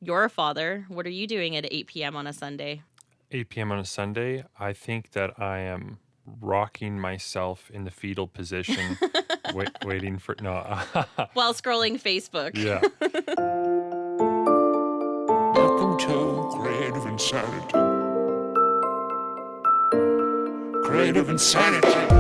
You're a father. What are you doing at 8 p.m. on a Sunday? 8 p.m. on a Sunday, I think that I am rocking myself in the fetal position, waiting for no. While scrolling Facebook. Yeah. Welcome to Creative Insanity. Creative Insanity.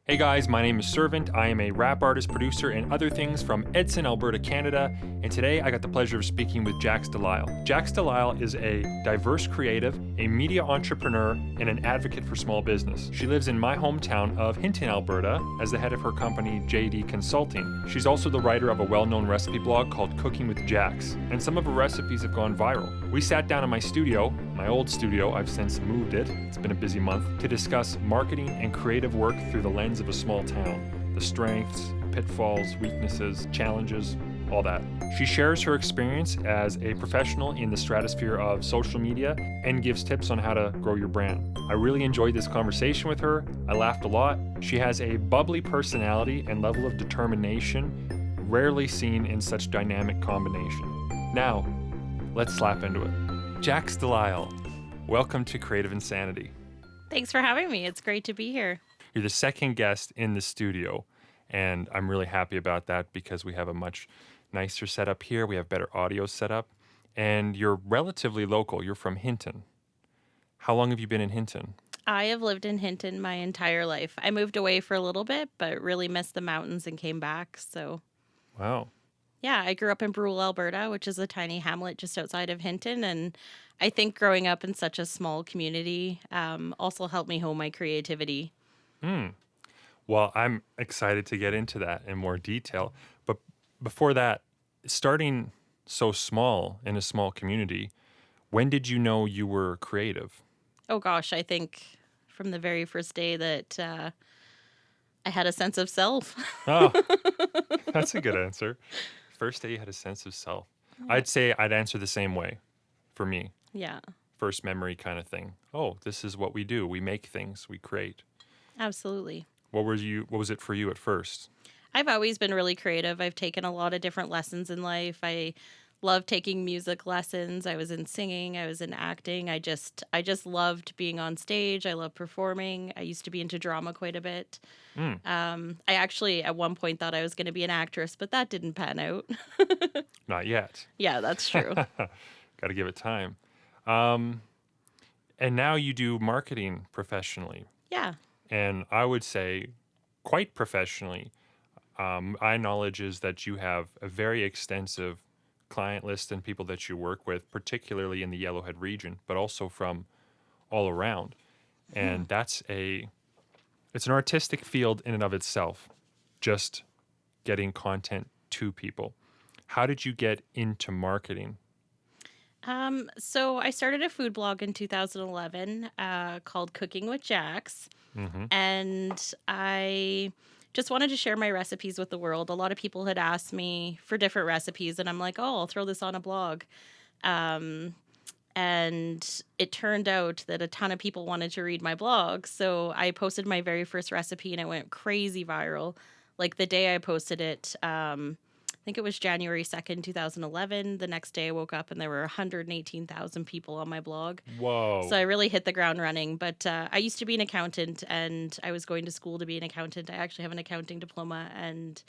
Hey guys, my name is Servant. I am a rap artist, producer, and other things from Edson, Alberta, Canada. And today I got the pleasure of speaking with Jax Delisle. Jax Delisle is a diverse creative, a media entrepreneur, and an advocate for small business. She lives in my hometown of Hinton, Alberta, as the head of her company, JD Consulting. She's also the writer of a well-known recipe blog called Cooking with Jax, and some of her recipes have gone viral. We sat down in my studio, my old studio, I've since moved it, it's been a busy month, to discuss marketing and creative work through the lens of a small town. The strengths, pitfalls, weaknesses, challenges, all that. She shares her experience as a professional in the stratosphere of social media and gives tips on how to grow your brand. I really enjoyed this conversation with her. I laughed a lot. She has a bubbly personality and level of determination rarely seen in such dynamic combination. Now, let's slap into it. Jax Delisle, welcome to Creative Insanity. Thanks for having me. It's great to be here. You're the second guest in the studio, and I'm really happy about that because we have a much nicer setup here. We have better audio setup, and you're relatively local. You're from Hinton. How long have you been in Hinton? I have lived in Hinton my entire life. I moved away for a little bit, but really missed the mountains and came back. So, Wow. yeah, I grew up in Delisle, Alberta, which is a tiny hamlet just outside of Hinton. And I think growing up in such a small community also helped me hone my creativity. Well, I'm excited to get into that in more detail. But before that, starting so small in a small community, when did you know you were creative? Oh, gosh, I think from the very first day that I had a sense of self. Oh, that's a good answer. First day you had a sense of self. I'd say I'd answer the same way for me. Yeah, First memory kind of thing. Oh, this is what we do. We make things, we create. absolutely. What was it for you at first? I've always been really creative. I've taken a lot of different lessons in life. I love taking music lessons. I was in singing, I was in acting. I just loved being on stage. I love performing. I used to be into drama quite a bit. I actually at one point thought I was going to be an actress, but that didn't pan out. Not yet. Yeah, that's true. Got to give it time. And now you do marketing professionally. Yeah. And I would say quite professionally. My knowledge is that you have a very extensive client list and people that you work with, particularly in the Yellowhead region, but also from all around. And it's an artistic field in and of itself, just getting content to people. How did you get into marketing? So I started a food blog in 2011 called Cooking with Jax. And I just wanted to share my recipes with the world. A lot of people had asked me for different recipes, and I'm like, oh, I'll throw this on a blog. And it turned out that a ton of people wanted to read my blog. So I posted my very first recipe, and it went crazy viral. Like the day I posted it, I think it was January 2nd, 2011. The next day I woke up and there were 118,000 people on my blog. Whoa. So I really hit the ground running. But I used to be an accountant and I was going to school to be an accountant. I actually have an accounting diploma. And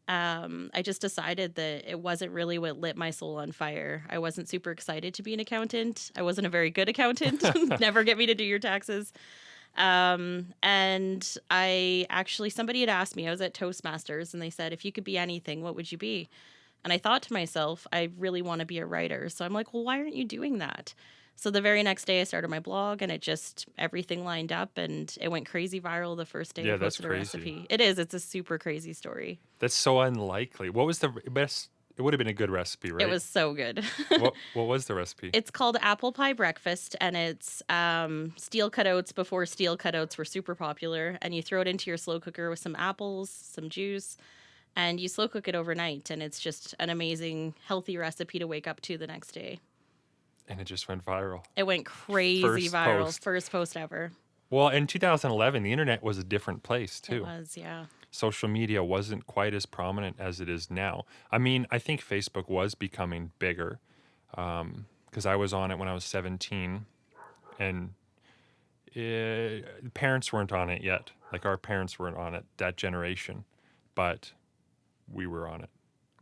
I just decided that it wasn't really what lit my soul on fire. I wasn't super excited to be an accountant. I wasn't a very good accountant. Never get me to do your taxes. And somebody had asked me, I was at Toastmasters and they said, if you could be anything, what would you be? And I thought to myself, I really want to be a writer. So I'm like, well, why aren't you doing that? So the very next day I started my blog and everything lined up and it went crazy viral the first day I posted a recipe. It's a super crazy story. That's so unlikely. What was the best? It would have been a good recipe, right? It was so good. What was the recipe? It's called apple pie breakfast, and it's steel cutouts before steel cutouts were super popular. And you throw it into your slow cooker with some apples, some juice, and you slow cook it overnight. And it's just an amazing, healthy recipe to wake up to the next day. And it just went viral. It went crazy viral. First post ever. Well, in 2011, the internet was a different place It too. was, yeah. Social media wasn't quite as prominent as it is now. I mean, I think Facebook was becoming bigger because I was on it when I was 17, and parents weren't on it yet. Like our parents weren't on it, that generation, but we were on it,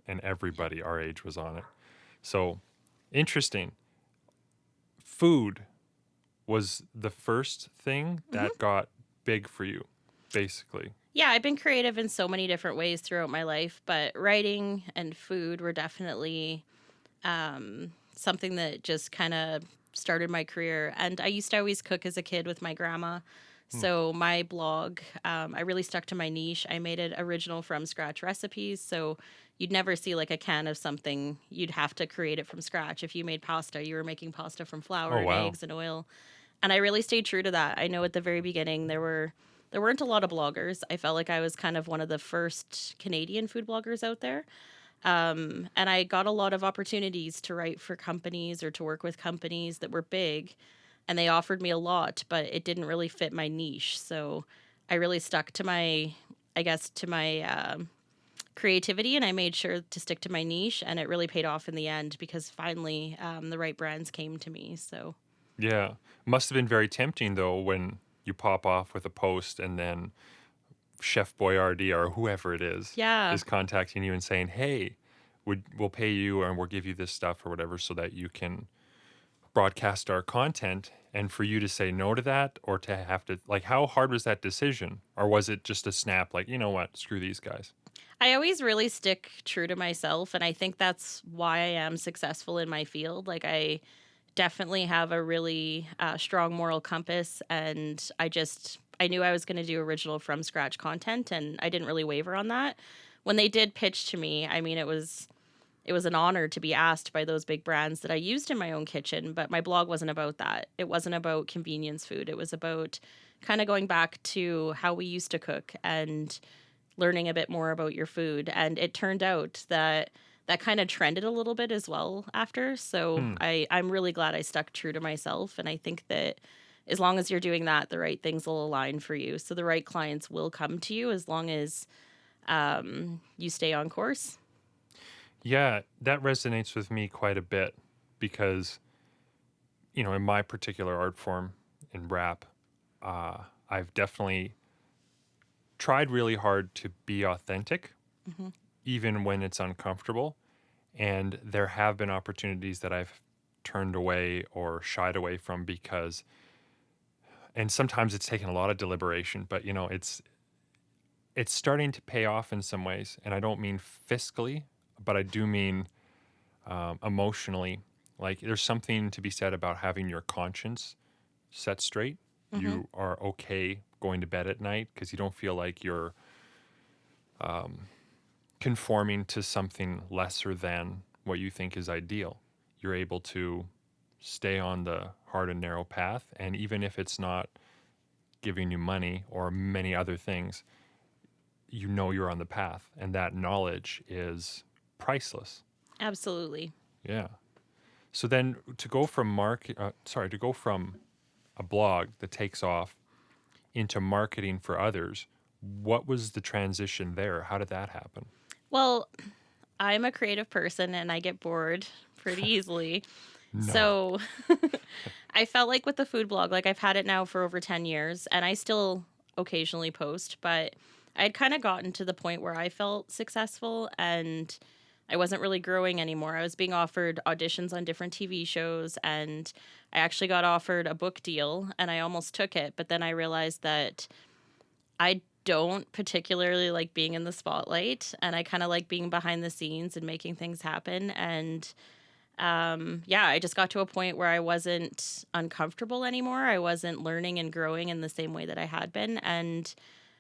and everybody our age was on it. So interesting. Food was the first thing Mhm. that got big for you, basically. Yeah, I've been creative in so many different ways throughout my life, but writing and food were definitely something that just kind of started my career. And I used to always cook as a kid with my grandma. Hmm. So my blog, I really stuck to my niche. I made it original from scratch recipes. So you'd never see like a can of something. You'd have to create it from scratch. If you made pasta, you were making pasta from flour Oh and wow. eggs and oil. And I really stayed true to that. I know at the very beginning there weren't a lot of bloggers. I felt like I was kind of one of the first Canadian food bloggers out there. And I got a lot of opportunities to write for companies or to work with companies that were big, and they offered me a lot, but it didn't really fit my niche. So I really stuck to my creativity, and I made sure to stick to my niche, and it really paid off in the end because finally the right brands came to me. So Yeah. Must have been very tempting though when you pop off with a post and then Chef Boyardee or whoever it yeah, is contacting you and saying, "Hey, we'll pay you and we'll give you this stuff or whatever so that you can broadcast our content." And for you to say no to that or to have to like how hard was that decision? Or was it just a snap like, "You know what? Screw these guys." I always really stick true to myself, and I think that's why I am successful in my field. Like I definitely have a really strong moral compass, and I knew I was going to do original from scratch content, and I didn't really waver on that. When they did pitch to me, I mean, it was an honor to be asked by those big brands that I used in my own kitchen, but my blog wasn't about that. It wasn't about convenience food. It was about kind of going back to how we used to cook and learning a bit more about your food. And it turned out that that kind of trended a little bit as well after. So Hmm. I'm really glad I stuck true to myself. And I think that as long as you're doing that, the right things will align for you. So the right clients will come to you as long as you stay on course. Yeah, that resonates with me quite a bit because, in my particular art form in rap, I've definitely tried really hard to be authentic, Hmm. even when it's uncomfortable. And there have been opportunities that I've turned away or shied away from because, and sometimes it's taken a lot of deliberation, but it's starting to pay off in some ways. And I don't mean fiscally, but I do mean emotionally. Like there's something to be said about having your conscience set straight. Hmm. You are okay going to bed at night because you don't feel like you're conforming to something lesser than what you think is ideal. You're able to stay on the hard and narrow path. And even if it's not giving you money or many other things, you're on the path. And that knowledge is priceless. Absolutely. Yeah. So then to go from a blog that takes off into marketing for others, what was the transition there? How did that happen? Well, I'm a creative person and I get bored pretty easily. No. So I felt like with the food blog, like I've had it now for over 10 years and I still occasionally post, but I'd kind of gotten to the point where I felt successful and I wasn't really growing anymore. I was being offered auditions on different TV shows and I actually got offered a book deal and I almost took it, but then I realized that I don't particularly like being in the spotlight and I kind of like being behind the scenes and making things happen. And yeah, I just got to a point where I wasn't uncomfortable anymore. I wasn't learning and growing in the same way that I had been. And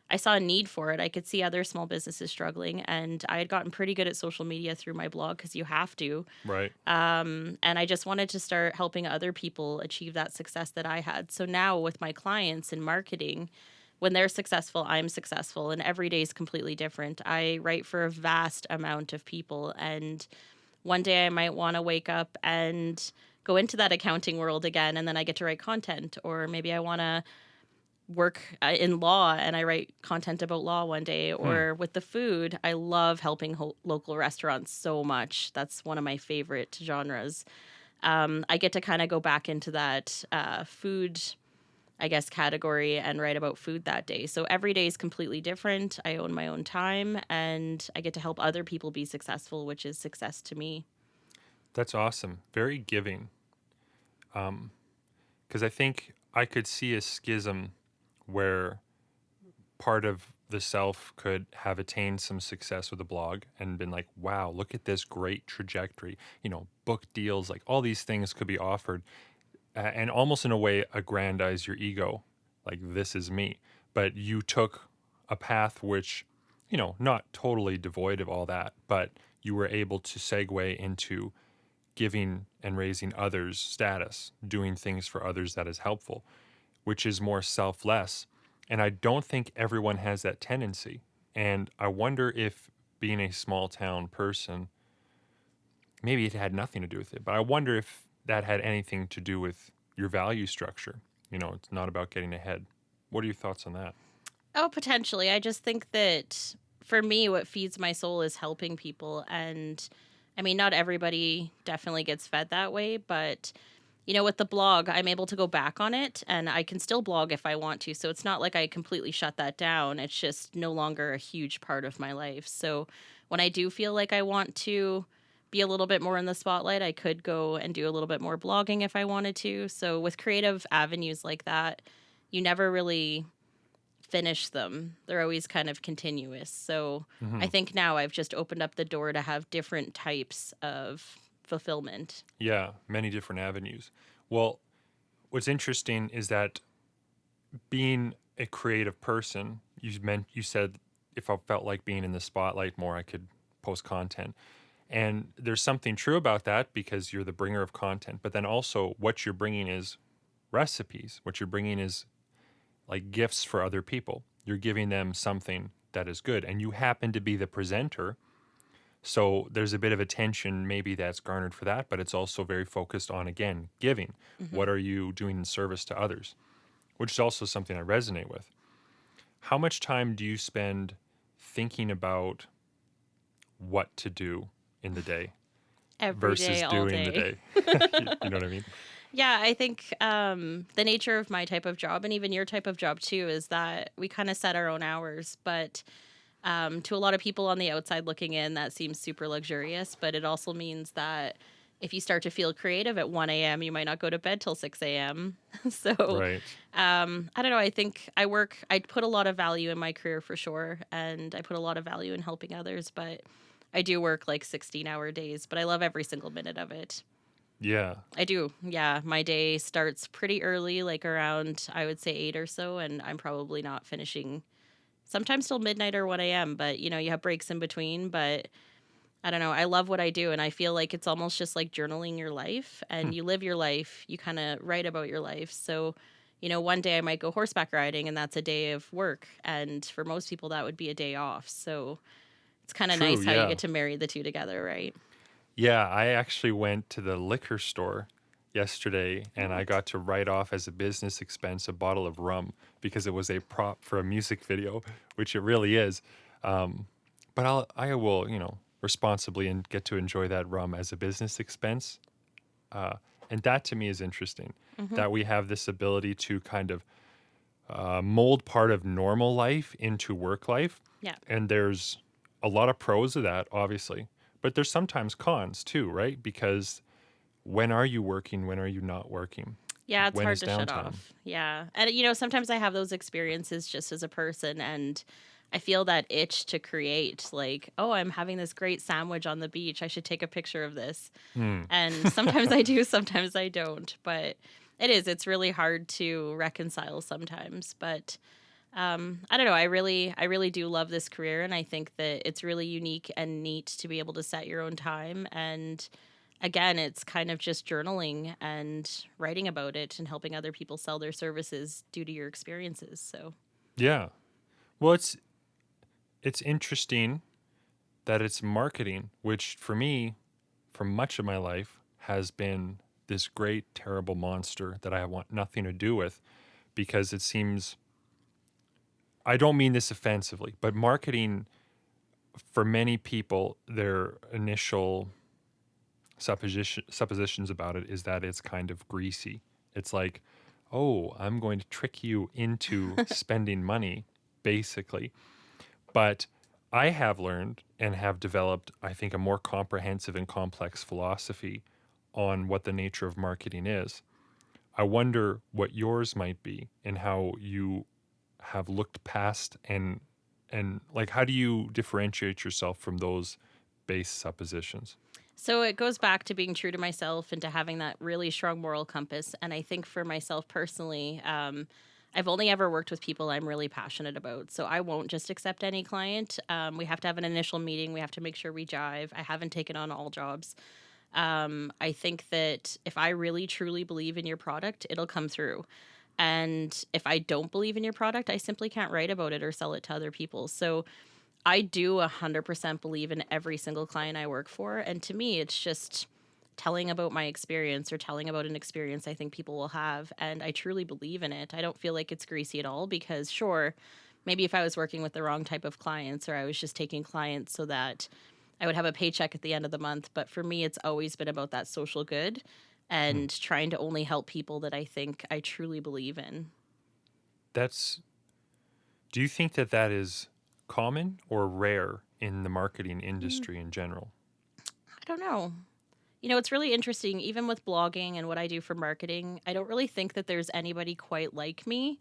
I saw a need for it. I could see other small businesses struggling. And I had gotten pretty good at social media through my blog because you have to. Right. And I just wanted to start helping other people achieve that success that I had. So now with my clients in marketing, when they're successful, I'm successful, and every day is completely different. I write for a vast amount of people, and one day I might want to wake up and go into that accounting world again, and then I get to write content, or maybe I want to work in law and I write content about law one day, Hmm. or with the food, I love helping local restaurants so much. That's one of my favorite genres. I get to kind of go back into that food, I guess, category and write about food that day. So every day is completely different. I own my own time and I get to help other people be successful, which is success to me. That's awesome. Very giving. Because I think I could see a schism where part of the self could have attained some success with a blog and been like, wow, look at this great trajectory. Book deals, like all these things could be offered, and almost in a way aggrandize your ego. Like, this is me. But you took a path which, not totally devoid of all that, but you were able to segue into giving and raising others' status, doing things for others that is helpful, which is more selfless. And I don't think everyone has that tendency. And I wonder if being a small town person, maybe it had nothing to do with it, but I wonder if that had anything to do with your value structure. It's not about getting ahead. What are your thoughts on that? Oh, potentially. I just think that for me, what feeds my soul is helping people. And I mean, not everybody definitely gets fed that way, but with the blog, I'm able to go back on it and I can still blog if I want to. So it's not like I completely shut that down. It's just no longer a huge part of my life. So when I do feel like I want to be a little bit more in the spotlight, I could go and do a little bit more blogging if I wanted to. So with creative avenues like that, you never really finish them. They're always kind of continuous. So I Hmm. think now I've just opened up the door to have different types of fulfillment. Yeah, many different avenues. Well, what's interesting is that being a creative person, you said if I felt like being in the spotlight more, I could post content. And there's something true about that because you're the bringer of content, but then also what you're bringing is recipes. What you're bringing is like gifts for other people. You're giving them something that is good, and you happen to be the presenter. So there's a bit of attention maybe that's garnered for that, but it's also very focused on, again, giving. Hmm. What are you doing in service to others? Which is also something I resonate with. How much time do you spend thinking about what to do in the day Every versus day, all doing the day. day? You know what I mean? Yeah, I think the nature of my type of job and even your type of job too is that we kind of set our own hours. But to a lot of people on the outside looking in, that seems super luxurious. But it also means that if you start to feel creative at 1 a.m., you might not go to bed till 6 a.m. So Right. I don't know. I think I put a lot of value in my career for sure. And I put a lot of value in helping others. But I do work like 16-hour days, but I love every single minute of it. Yeah. I do. Yeah, my day starts pretty early, like around I would say 8 or so, and I'm probably not finishing sometimes till midnight or 1 a.m., but you have breaks in between, but I don't know. I love what I do and I feel like it's almost just like journaling your life Hmm. and you live your life, you kind of write about your life. So, one day I might go horseback riding and that's a day of work, and for most people that would be a day off. So, it's kind of True. nice how you Yeah. get to marry the two together, right? Yeah. I actually went to the liquor store yesterday and I What? got to write off as a business expense a bottle of rum because it was a prop for a music video, which it really is. But I will, responsibly and get to enjoy that rum as a business expense. Uh, and that to me is interesting Mhm. that we have this ability to kind of mold part of normal life into work life. Yeah. And there's a lot of pros of that, obviously, but there's sometimes cons too, right? Because when are you working? When are you not working? Yeah, it's When hard is to shut downtime? off. Yeah. And sometimes I have those experiences just as a person and I feel that itch to create like, oh, I'm having this great sandwich on the beach. I should take a picture of this. Hmm. And sometimes I do, sometimes I don't. But it's really hard to reconcile sometimes. But I don't know. I really do love this career, and I think that it's really unique and neat to be able to set your own time. And again, it's kind of just journaling and writing about it and helping other people sell their services due to your experiences. So Yeah. Well, it's interesting that it's marketing, which for me, for much of my life, has been this great, terrible monster that I want nothing to do with because it seems I don't mean this offensively, but marketing for many people, their initial suppositions about it is that it's kind of greasy. It's like, oh, I'm going to trick you into spending money, basically. But I have learned and have developed, I think, a more comprehensive and complex philosophy on what the nature of marketing is. I wonder what yours might be and how you have looked past and like how do you differentiate yourself from those base suppositions? So it goes back to being true to myself and to having that really strong moral compass. And I think for myself personally, I've only ever worked with people I'm really passionate about. So I won't just accept any client. We have to have an initial meeting. We have to make sure we jive. I haven't taken on all jobs. I think that if I really truly believe in your product, it'll come through. And if I don't believe in your product, I simply can't write about it or sell it to other people. So I do 100% believe in every single client I work for. And to me, it's just telling about my experience or telling about an experience I think people will have. And I truly believe in it. I don't feel like it's greasy at all because, sure, maybe if I was working with the wrong type of clients or I was just taking clients so that I would have a paycheck at the end of the month. But for me, it's always been about that social good Hmm. and trying to only help people that I think I truly believe in. That's Do you think that that is common or rare in the marketing Mm, industry in general? I don't know. It's really interesting, even with blogging and what I do for marketing. I don't really think that there's anybody quite like me.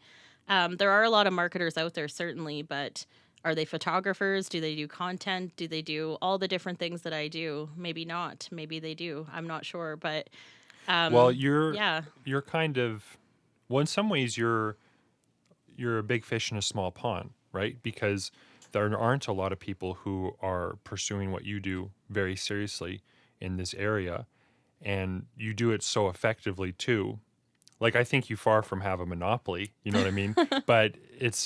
There are a lot of marketers out there, certainly, but are they photographers? Do they do content? Do they do all the different things that I do? Maybe not. Maybe they do. I'm not sure. But Well, yeah. you're kind of well in some ways you're a big fish in a small pond, right? Because there aren't a lot of people who are pursuing what you do very seriously in this area, and you do it so effectively too. Like I think you far from have a monopoly, you know what I mean? But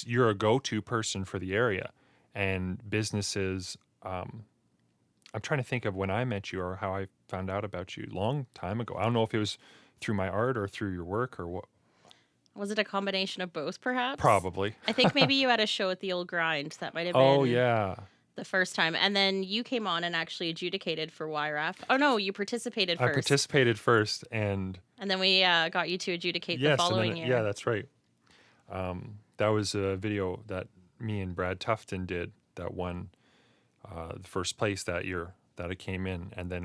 you're a go-to person for the area, and businesses. I'm trying to think of when I met you or how I found out about you. Long time ago. I don't know if it was through my art or through your work or what. Was it a combination of both, perhaps? Probably. I think maybe you had a show at the Old Grind. That might have Oh been yeah. the first time. And then you came on and actually adjudicated for YRAF. Oh, no, you participated I first. participated first, and And then we got you to adjudicate the yes, and following then yeah, year. that's right. That was a video that me and Brad Tufton did that won the first place that year that it came in, and then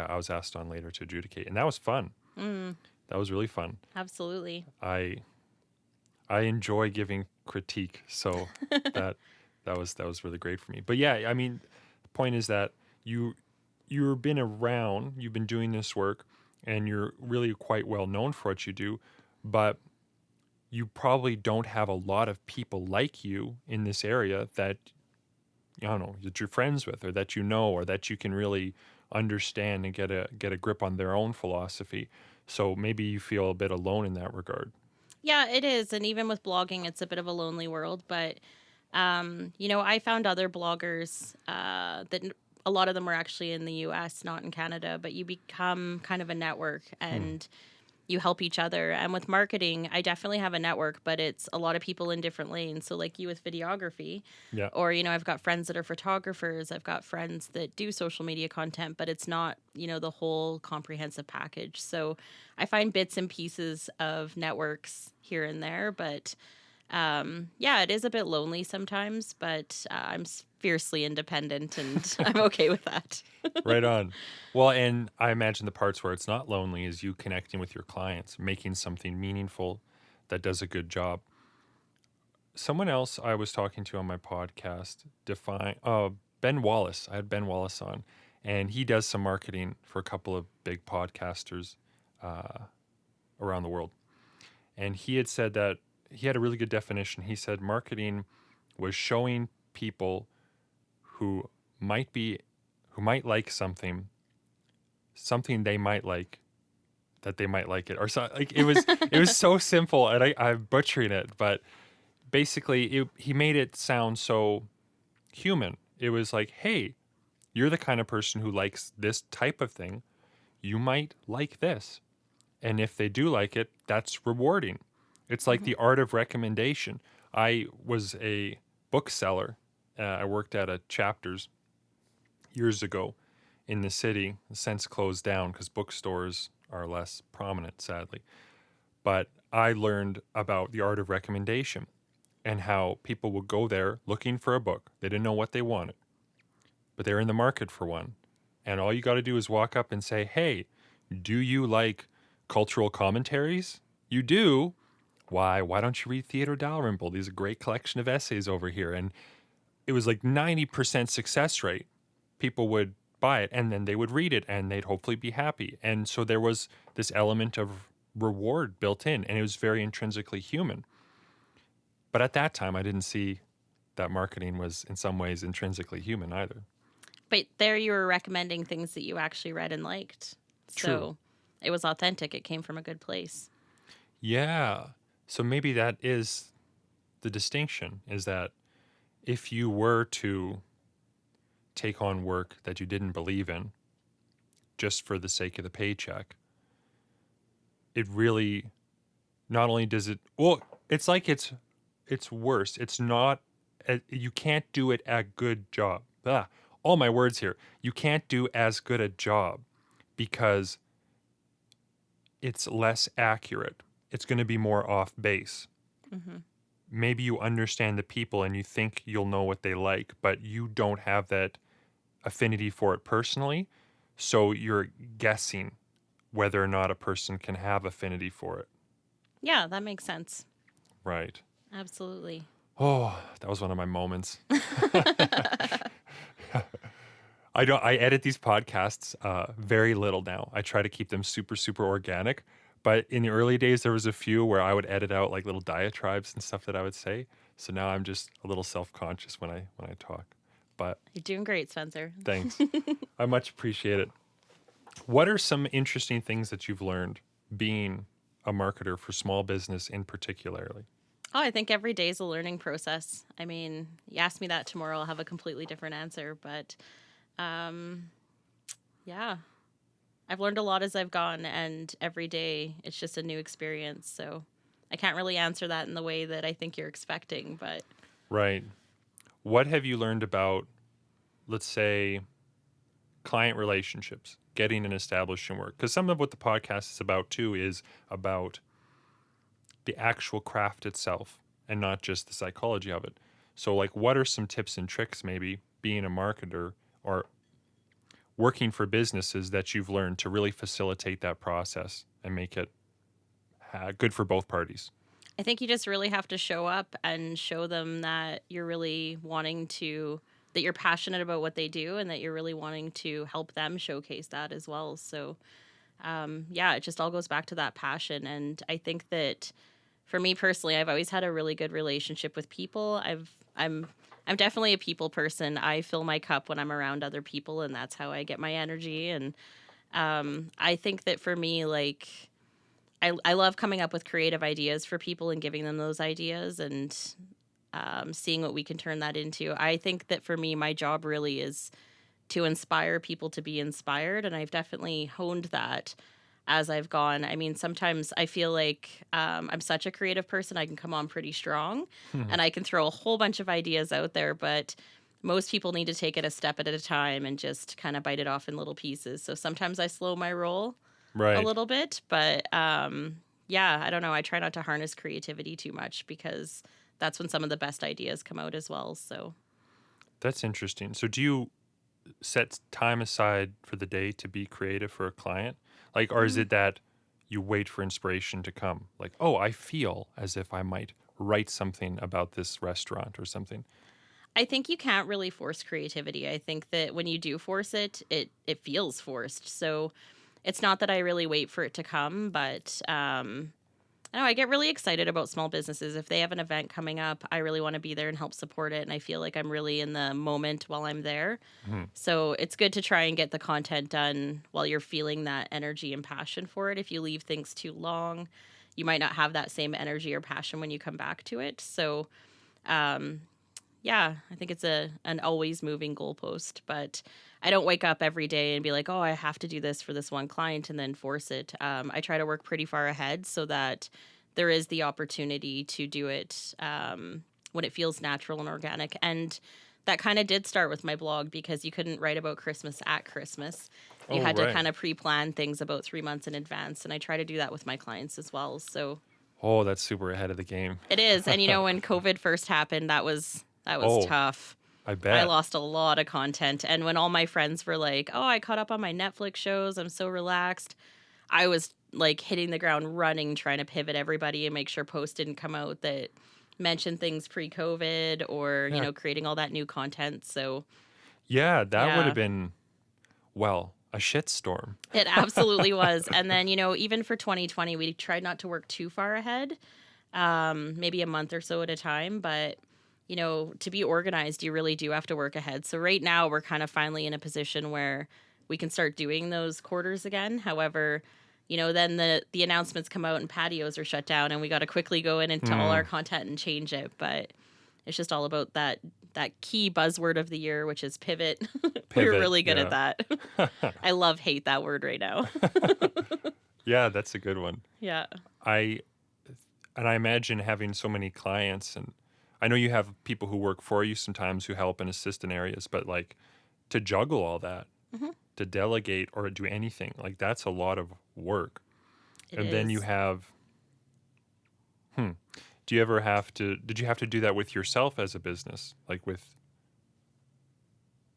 I was asked on later to adjudicate, and that was fun. Mm, That was really fun. absolutely. I I enjoy giving critique, so that that was really great for me. But yeah, I mean, the point is that you've been around, you've been doing this work, and you're really quite well known for what you do, but you probably don't have a lot of people like you in this area that I don't know that you're friends with or that you know or that you can really understand and get a grip on their own philosophy. So maybe you feel a bit alone in that regard. Yeah, it is. And even with blogging, it's a bit of a lonely world. But, I found other bloggers a lot of them were actually in the US, not in Canada, but you become kind of a network Hmm. and you help each other. And with marketing, I definitely have a network, but it's a lot of people in different lanes. So, like you with videography, Yeah. or, I've got friends that are photographers, I've got friends that do social media content, but it's not, the whole comprehensive package. So, I find bits and pieces of networks here and there, but yeah, it is a bit lonely sometimes, but I'm fiercely independent and I'm okay with that. Right on. Well, and I imagine the parts where it's not lonely is you connecting with your clients, making something meaningful that does a good job. Someone else I was talking to on my podcast Ben Wallace. I had Ben Wallace on, and he does some marketing for a couple of big podcasters uh, around the world. And he had said that he had a really good definition. He said marketing was showing people who might be who might like something they might like that they might like it or so like it was so simple and I'm butchering it, but basically he made it sound so human. It was like, hey, you're the kind of person who likes this type of thing, you might like this, and if they do like it, that's rewarding. It's like Mhm. the art of recommendation. I was a bookseller. I worked at a Chapters years ago in the city, since closed down because bookstores are less prominent, sadly. But I learned about the art of recommendation and how people would go there looking for a book. They didn't know what they wanted, but they're in the market for one. And all you got to do is walk up and say, hey, do you like cultural commentaries? You do? Why don't you read Theodore Dalrymple? There's a great collection of essays over here. And it was like 90% success rate. People would buy it and then they would read it and they'd hopefully be happy. And so there was this element of reward built in, and it was very intrinsically human. But at that time, I didn't see that marketing was in some ways intrinsically human either. But there you were recommending things that you actually read and liked. True. So it was authentic. It came from a good place. Yeah. So maybe that is the distinction, is that if you were to take on work that you didn't believe in just for the sake of the paycheck, it really not only does it, well, it's like it's worse. It's not, you can't do it a good job. All my words here. You can't do as good a job because it's less accurate. It's going to be more off base. Mm-hmm. Maybe you understand the people and you think you'll know what they like, but you don't have that affinity for it personally. So you're guessing whether or not a person can have affinity for it. Yeah, that makes sense. Right. Absolutely. Oh, that was one of my moments. I edit these podcasts very little now. I try to keep them super, super organic. But in the early days, there was a few where I would edit out like little diatribes and stuff that I would say. So now I'm just a little self-conscious when I talk. But You're doing great, Spencer. thanks. I much appreciate it. What are some interesting things that you've learned being a marketer for small business in particularly? Oh, I think every day is a learning process. I mean, you ask me that tomorrow, I'll have a completely different answer. But yeah, I've learned a lot as I've gone, and every day it's just a new experience. So I can't really answer that in the way that I think you're expecting. But Right. What have you learned about, let's say, client relationships, getting and establishing work? Because some of what the podcast is about too is about the actual craft itself and not just the psychology of it. So like, what are some tips and tricks maybe being a marketer or working for businesses that you've learned to really facilitate that process and make it good for both parties? I think you just really have to show up and show them that you're really wanting to, that you're passionate about what they do and that you're really wanting to help them showcase that as well. So, yeah, it just all goes back to that passion. And I think that for me personally, I've always had a really good relationship with people. I'm definitely a people person. I fill my cup when I'm around other people, and that's how I get my energy. And I think that for me, like, I love coming up with creative ideas for people and giving them those ideas and seeing what we can turn that into. I think that for me, my job really is to inspire people to be inspired. And I've definitely honed that as I've gone. I mean, sometimes I feel like I'm such a creative person. I can come on pretty strong and I can throw a whole bunch of ideas out there, but most people need to take it a step at a time and just kind of bite it off in little pieces. So sometimes I slow my roll a little bit, but yeah, I don't know. I try not to harness creativity too much because that's when some of the best ideas come out as well. So That's interesting. So do you set time aside for the day to be creative for a client? Like, or is it that you wait for inspiration to come? Like, oh, I feel as if I might write something about this restaurant or something. I think you can't really force creativity. I think that when you do force it, it feels forced. So it's not that I really wait for it to come, but I know I get really excited about small businesses. If they have an event coming up, I really want to be there and help support it. And I feel like I'm really in the moment while I'm there. So it's good to try and get the content done while you're feeling that energy and passion for it. If you leave things too long, you might not have that same energy or passion when you come back to it. So, yeah, I think it's an always moving goalpost, but I don't wake up every day and be like, oh, I have to do this for this one client and then force it. I try to work pretty far ahead so that there is the opportunity to do it when it feels natural and organic. And that kind of did start with my blog because you couldn't write about Christmas at Christmas. You Oh, had to right. kind of pre-plan things about 3 months in advance. And I try to do that with my clients as well. So Oh, that's super ahead of the game. it is. And, when COVID first happened, that was Oh, tough. I I bet. lost a lot of content. And when all my friends were like, oh, I caught up on my Netflix shows, I'm so relaxed, I was like hitting the ground running, trying to pivot everybody and make sure posts didn't come out that mentioned things pre-COVID or, Yeah. creating all that new content. So, Yeah, that would have yeah, been, well, a shitstorm. it absolutely was. And then, even for 2020, we tried not to work too far ahead, maybe a month or so at a time. But, to be organized, you really do have to work ahead. So right now we're kind of finally in a position where we can start doing those quarters again. However, then the announcements come out and patios are shut down and we got to quickly go in into all our content and change it. But it's just all about that key buzzword of the year, which is pivot. We're Pivot, really good at yeah. that. I hate that word right now. Yeah, that's a good one. Yeah. I imagine having so many clients, and I know you have people who work for you sometimes who help and assist in areas, but like to juggle all that, Hmm. to delegate or do anything, like that's a lot of work. It And then you is. have, do you ever did you have to do that with yourself as a business? Like with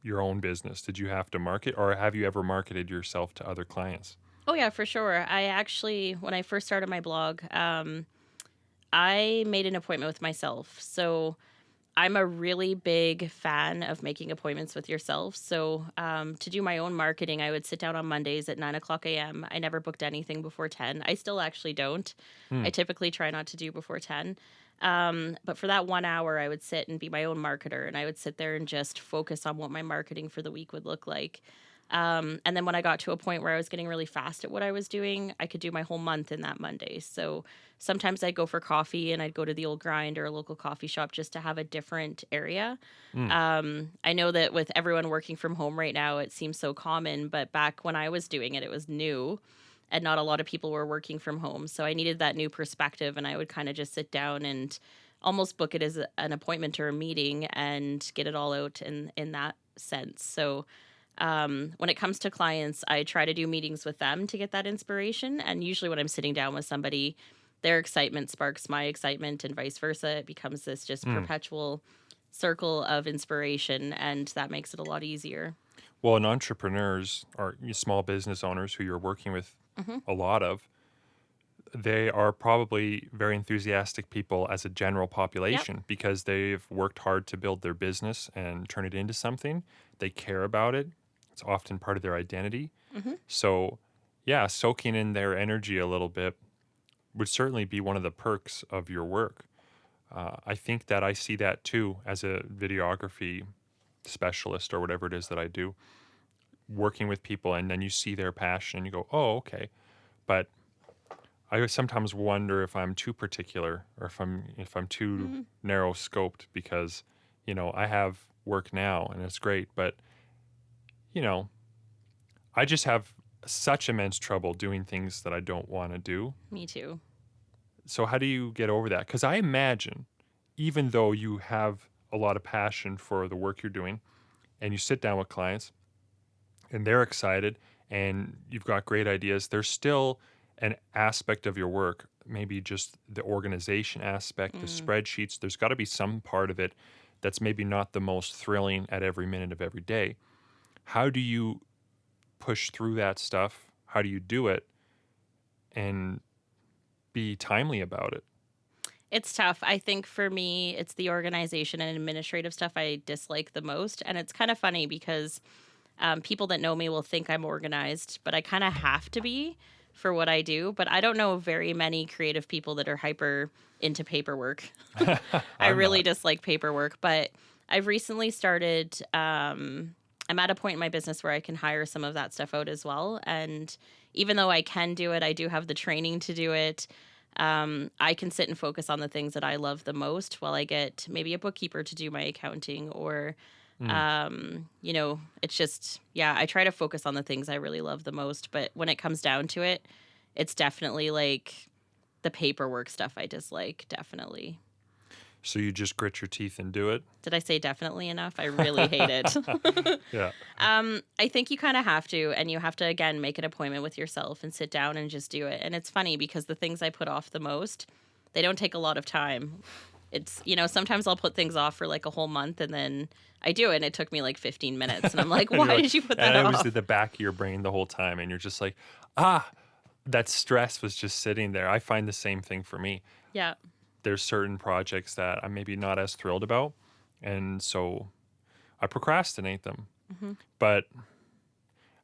your own business? Did you have to market, or have you ever marketed yourself to other clients? Oh yeah, for sure. I actually, when I first started my blog, I made an appointment with myself. So I'm a really big fan of making appointments with yourself. So to do my own marketing, I would sit down on Mondays at 9 o'clock a.m. I never booked anything before 10. I still actually don't. Hmm. I typically try not to do before 10. But for that 1 hour, I would sit and be my own marketer, and I would sit there and just focus on what my marketing for the week would look like. And then when I got to a point where I was getting really fast at what I was doing, I could do my whole month in that Monday. So sometimes I'd go for coffee and I'd go to the old grind or a local coffee shop just to have a different area. Hmm. I know that with everyone working from home right now, it seems so common, but back when I was doing it, it was new and not a lot of people were working from home. So I needed that new perspective, and I would kind of just sit down and almost book it as an appointment or a meeting and get it all out in that sense. So when it comes to clients, I try to do meetings with them to get that inspiration. And usually, when I'm sitting down with somebody, their excitement sparks my excitement, and vice versa. It becomes this just Hmm. perpetual circle of inspiration, and that makes it a lot easier. Well, and entrepreneurs or small business owners who you're working with Hmm. a lot of, they are probably very enthusiastic people as a general Yep. population because they've worked hard to build their business and turn it into something. They care about it. It's often part of their identity. Hmm. So, yeah, soaking in their energy a little bit would certainly be one of the perks of your work. I think that I see that too as a videography specialist or whatever it is that I do, working with people, and then you see their passion and you go, oh, okay. But I sometimes wonder if I'm too particular or if I'm too Hmm. narrow scoped because, I have work now and it's great, but you know, I just have such immense trouble doing things that I don't want to do. Me too. So how do you get over that? Because I imagine, even though you have a lot of passion for the work you're doing, and you sit down with clients, and they're excited, and you've got great ideas, there's still an aspect of your work, maybe just the organization aspect, the Mm. spreadsheets. There's got to be some part of it that's maybe not the most thrilling at every minute of every day. How do you push through that stuff? How do you do it and be timely about it? It's tough. I think for me, it's the organization and administrative stuff I dislike the most. And it's kind of funny because people that know me will think I'm organized, but I kind of have to be for what I do. But I don't know very many creative people that are hyper into paperwork. I I'm really not. dislike paperwork, but I've recently started. I'm at a point in my business where I can hire some of that stuff out as well. And even though I can do it, I do have the training to do it. I can sit and focus on the things that I love the most while I get maybe a bookkeeper to do my accounting or, Mm. it's just, yeah, I try to focus on the things I really love the most. But when it comes down to it, it's definitely like the paperwork stuff I dislike, definitely. So you just grit your teeth and do it? Did I say definitely enough? I really hate it. Yeah. I think you kind of have to, and you have to, again, make an appointment with yourself and sit down and just do it. And it's funny because the things I put off the most, they don't take a lot of time. It's, sometimes I'll put things off for like a whole month and then I do it and it took me like 15 minutes. And I'm like, You're why like- did you put that and it was off? at the back of your brain the whole time, and you're just like, that stress was just sitting there. I find the same thing for me. Yeah. There's certain projects that I'm maybe not as thrilled about, and so I procrastinate them. But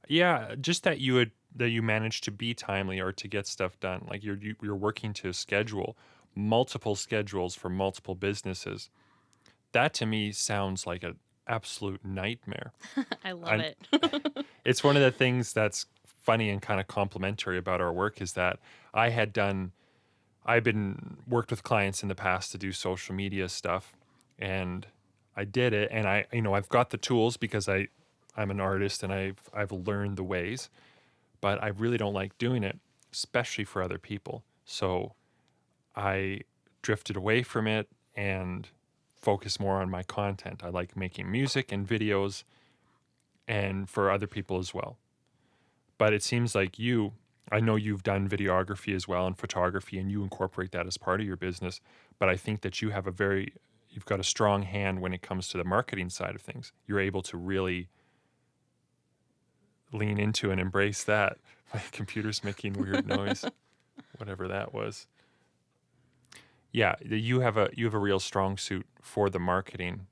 yeah, just that you manage to be timely or to get stuff done. Like you're working to schedule multiple schedules for multiple businesses. That to me sounds like an absolute nightmare. I love it. It's one of the things that's funny and kind of complimentary about our work is that I've been worked with clients in the past to do social media stuff, and I did it, and I've got the tools because I'm an artist and I've learned the ways, but I really don't like doing it, especially for other people. So I drifted away from it and focused more on my content. I like making music and videos, and for other people as well. But it seems like I know you've done videography as well and photography, and you incorporate that as part of your business. But I think that you've got a strong hand when it comes to the marketing side of things. You're able to really lean into and embrace that. My computer's making weird noise, whatever that was. Yeah, you have a real strong suit for the marketing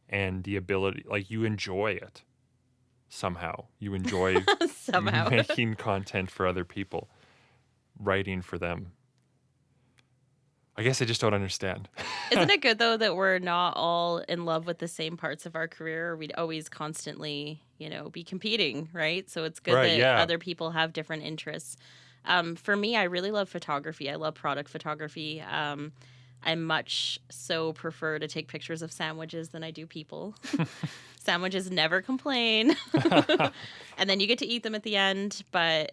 and the ability, like you enjoy it. Somehow you enjoy Somehow. making content for other people, writing for them. I guess I just don't understand. Isn't it good though that we're not all in love with the same parts of our career? We'd always constantly, be competing, right? So it's good Right, that yeah. other people have different interests. For me, I really love photography. I love product photography. I much so prefer to take pictures of sandwiches than I do people. Sandwiches never complain. And then you get to eat them at the end. But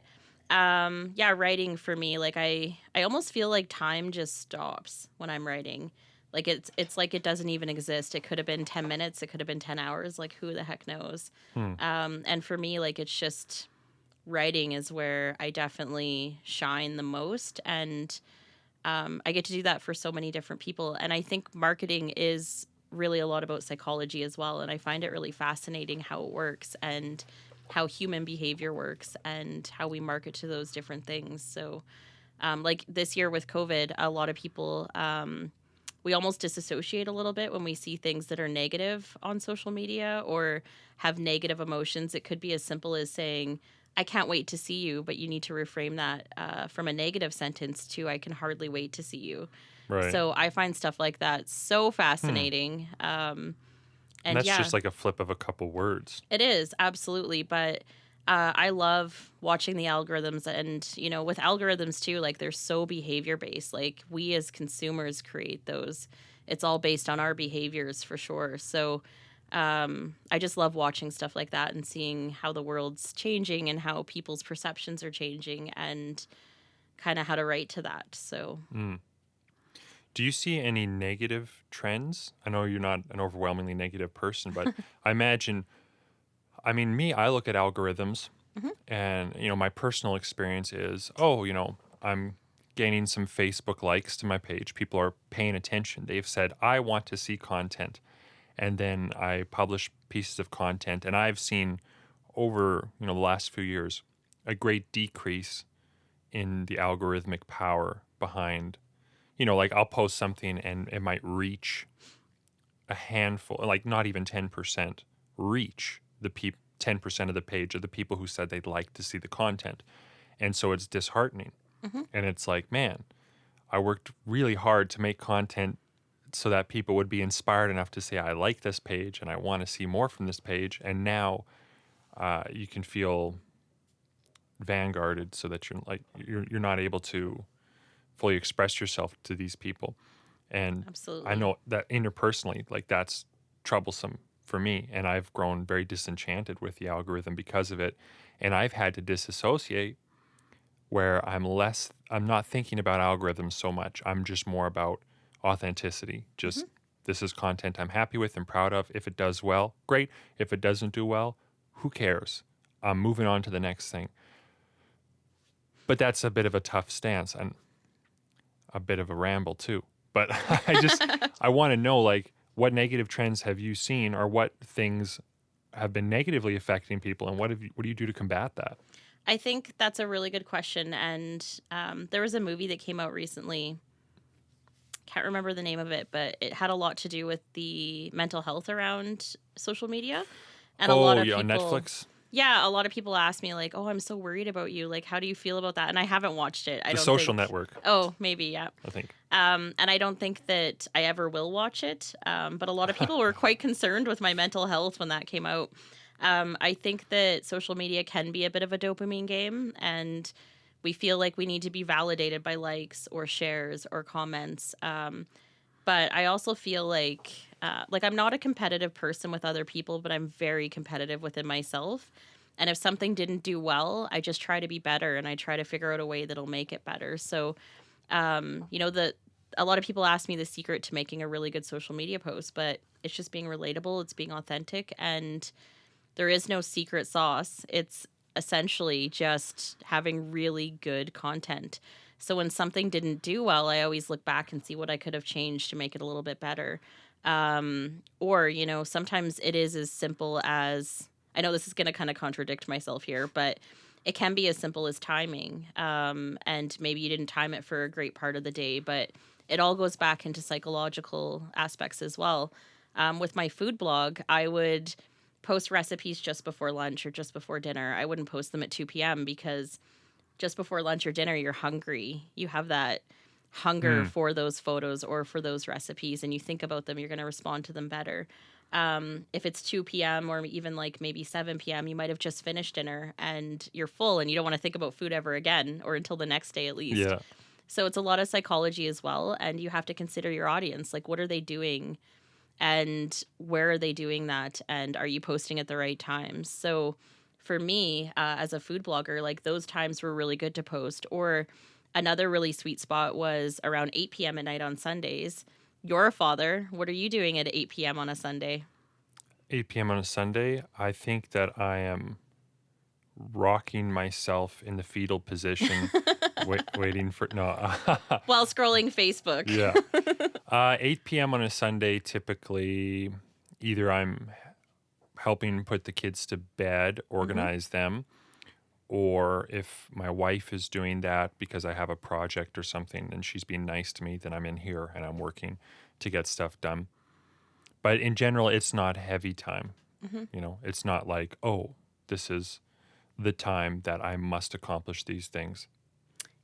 yeah, writing for me, like I almost feel like time just stops when I'm writing. Like it's like it doesn't even exist. It could have been 10 minutes. It could have been 10 hours. Like who the heck knows? And for me, like it's just writing is where I definitely shine the most. And I get to do that for so many different people. And I think marketing is really a lot about psychology as well. And I find it really fascinating how it works and how human behavior works and how we market to those different things. So like this year with COVID, a lot of people, we almost disassociate a little bit when we see things that are negative on social media or have negative emotions. It could be as simple as saying, I can't wait to see you, but you need to reframe that from a negative sentence to I can hardly wait to see you. Right. So I find stuff like that so fascinating. And that's yeah, just like a flip of a couple words. it is, absolutely. But I love watching the algorithms and, with algorithms too, like they're so behavior based. Like we as consumers create those. It's all based on our behaviors for sure. So I just love watching stuff like that and seeing how the world's changing and how people's perceptions are changing and kind of how to write to that. So Do you see any negative trends? I know you're not an overwhelmingly negative person, but I imagine, I look at algorithms and, my personal experience is, I'm gaining some Facebook likes to my page. People are paying attention. They've said, I want to see content. And then I publish pieces of content, and I've seen over, the last few years, a great decrease in the algorithmic power behind, like I'll post something and it might reach a handful, like not even 10%, reach the 10% of the page of the people who said they'd like to see the content. And so it's disheartening. And it's like, man, I worked really hard to make content so that people would be inspired enough to say, I like this page and I want to see more from this page. And now you can feel vanguarded so that you're not able to fully express yourself to these people. And absolutely. I know that interpersonally, like that's troublesome for me. And I've grown very disenchanted with the algorithm because of it. And I've had to disassociate where I'm not thinking about algorithms so much. I'm just more about authenticity. Just this is content I'm happy with and proud of. If it does well, great. If it doesn't do well, who cares? I'm moving on to the next thing. But that's a bit of a tough stance and a bit of a ramble too. But I want to know, like, what negative trends have you seen, or what things have been negatively affecting people, and what do you do to combat that? I think that's a really good question. And there was a movie that came out recently. Can't remember the name of it, but it had a lot to do with the mental health around social media. And a lot Oh, of yeah, on people, Netflix, yeah, a lot of people ask me, like, oh, I'm so worried about you. Like, how do you feel about that? And I haven't watched it. I The don't Social think. Network, Oh, maybe, yeah. I think. And I don't think that I ever will watch it. But a lot of people were quite concerned with my mental health when that came out. I think that social media can be a bit of a dopamine game, and we feel like we need to be validated by likes or shares or comments. But I also feel like I'm not a competitive person with other people, but I'm very competitive within myself. And if something didn't do well, I just try to be better, and I try to figure out a way that'll make it better. So, the a lot of people ask me the secret to making a really good social media post, but it's just being relatable, it's being authentic, and there is no secret sauce. It's essentially just having really good content. So when something didn't do well, I always look back and see what I could have changed to make it a little bit better. Or sometimes it is as simple as, I know this is going to kind of contradict myself here, but it can be as simple as timing. And maybe you didn't time it for a great part of the day, but it all goes back into psychological aspects as well. With my food blog, I would post recipes just before lunch or just before dinner. I wouldn't post them at 2 p.m. because just before lunch or dinner, you're hungry. You have that hunger for those photos or for those recipes, and you think about them, you're going to respond to them better. If it's 2 p.m. or even like maybe 7 p.m., you might have just finished dinner and you're full and you don't want to think about food ever again, or until the next day at least. Yeah. So it's a lot of psychology as well. And you have to consider your audience. Like, what are they doing? And where are they doing that? And are you posting at the right times? So for me, as a food blogger, like those times were really good to post. Or another really sweet spot was around 8 p.m. at night on Sundays. You're a father. What are you doing at 8 p.m. on a Sunday? 8 p.m. on a Sunday, I think that I am rocking myself in the fetal position, waiting for, no. While scrolling Facebook. Yeah. 8 p.m. on a Sunday, typically, either I'm helping put the kids to bed, organize them, or if my wife is doing that because I have a project or something and she's being nice to me, then I'm in here and I'm working to get stuff done. But in general, it's not heavy time. It's not like, oh, this is the time that I must accomplish these things.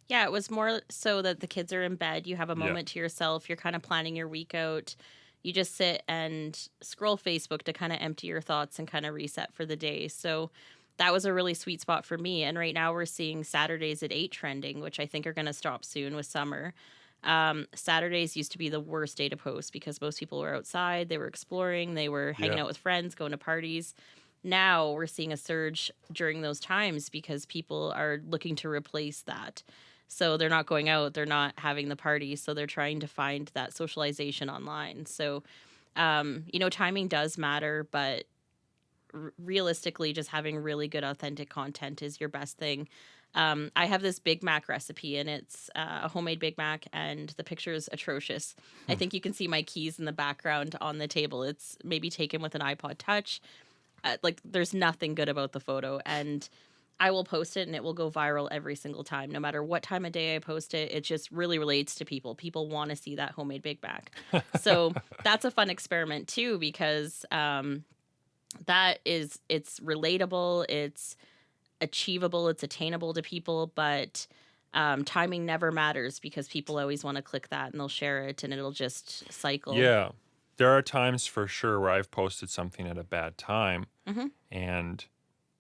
Yeah, it was more so that the kids are in bed. You have a Yeah. moment to yourself. You're kind of planning your week out. You just sit and scroll Facebook to kind of empty your thoughts and kind of reset for the day. So that was a really sweet spot for me. And right now we're seeing Saturdays at 8 trending, which I think are going to stop soon with summer. Saturdays used to be the worst day to post because most people were outside, they were exploring, they were hanging Yeah. out with friends, going to parties. Now we're seeing a surge during those times because people are looking to replace that. So they're not going out, they're not having the party, so they're trying to find that socialization online. So, timing does matter, but realistically, just having really good, authentic content is your best thing. I have this Big Mac recipe, and it's a homemade Big Mac, and the picture is atrocious. I think you can see my keys in the background on the table. It's maybe taken with an iPod Touch. There's nothing good about the photo, and I will post it and it will go viral every single time. No matter what time of day I post it, it just really relates to people. People want to see that homemade Big Mac. So that's a fun experiment too, because it's relatable, it's achievable, it's attainable to people, but timing never matters because people always want to click that and they'll share it and it'll just cycle. Yeah. There are times for sure where I've posted something at a bad time and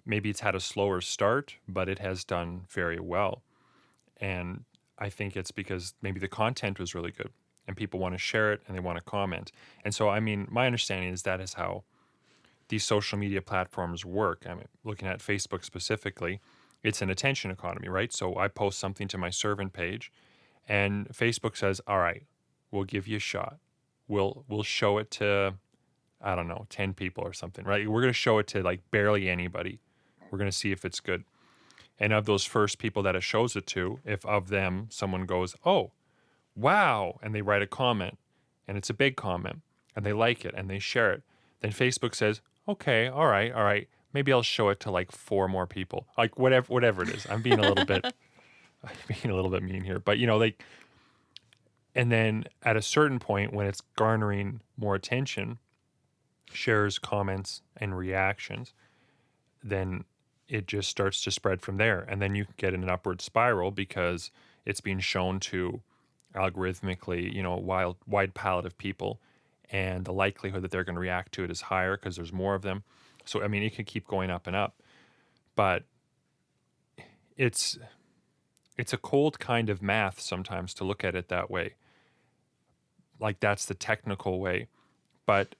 maybe it's had a slower start, but it has done very well. And I think it's because maybe the content was really good and people want to share it and they want to comment. And so, I mean, my understanding is that is how these social media platforms work. I mean, looking at Facebook specifically, It's an attention economy, right? So I post something to my servant page, and Facebook says, "All right, we'll give you a shot. We'll show it to, I don't know, 10 people or something, right? We're going to show it to like barely anybody. We're going to see if it's good." And of those first people that it shows it to, if of them someone goes, "Oh, wow," and they write a comment, and it's a big comment, and they like it and they share it, then Facebook says, "Okay, all right, maybe I'll show it to like 4 more people." Like whatever it is. I'm being a little bit mean here, but like, and then at a certain point when it's garnering more attention, shares, comments, and reactions, then it just starts to spread from there. And then you get in an upward spiral because it's being shown to algorithmically, wide palette of people, and the likelihood that they're going to react to it is higher because there's more of them. So, I mean, it can keep going up and up, but it's a cold kind of math sometimes to look at it that way. Like that's the technical way. But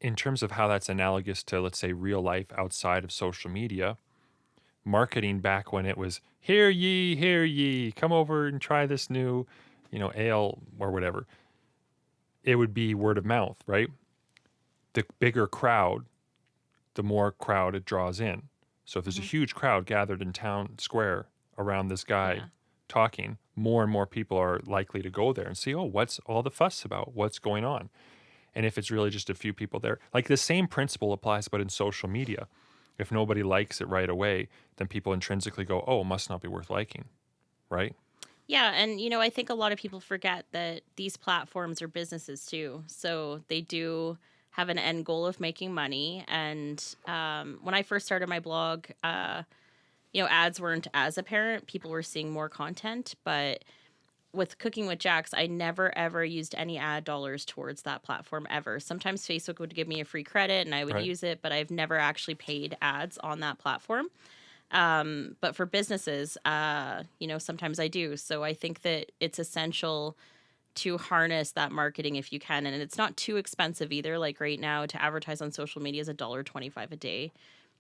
in terms of how that's analogous to, let's say, real life outside of social media, marketing back when it was, hear ye, come over and try this new, ale or whatever, it would be word of mouth, right? The bigger crowd, the more crowd it draws in. So if there's a huge crowd gathered in town square around this guy talking, more and more people are likely to go there and see, oh, what's all the fuss about? What's going on? And if it's really just a few people there, like the same principle applies, but in social media. If nobody likes it right away, then people intrinsically go, oh, it must not be worth liking, right? Yeah, and I think a lot of people forget that these platforms are businesses too. So they do have an end goal of making money. And when I first started my blog, ads weren't as apparent. People were seeing more content, but with Cooking with Jax, I never ever used any ad dollars towards that platform ever. Sometimes Facebook would give me a free credit and I would use it, but I've never actually paid ads on that platform. But for businesses, sometimes I do. So I think that it's essential to harness that marketing if you can. And it's not too expensive either. Like right now to advertise on social media is $1.25 a day.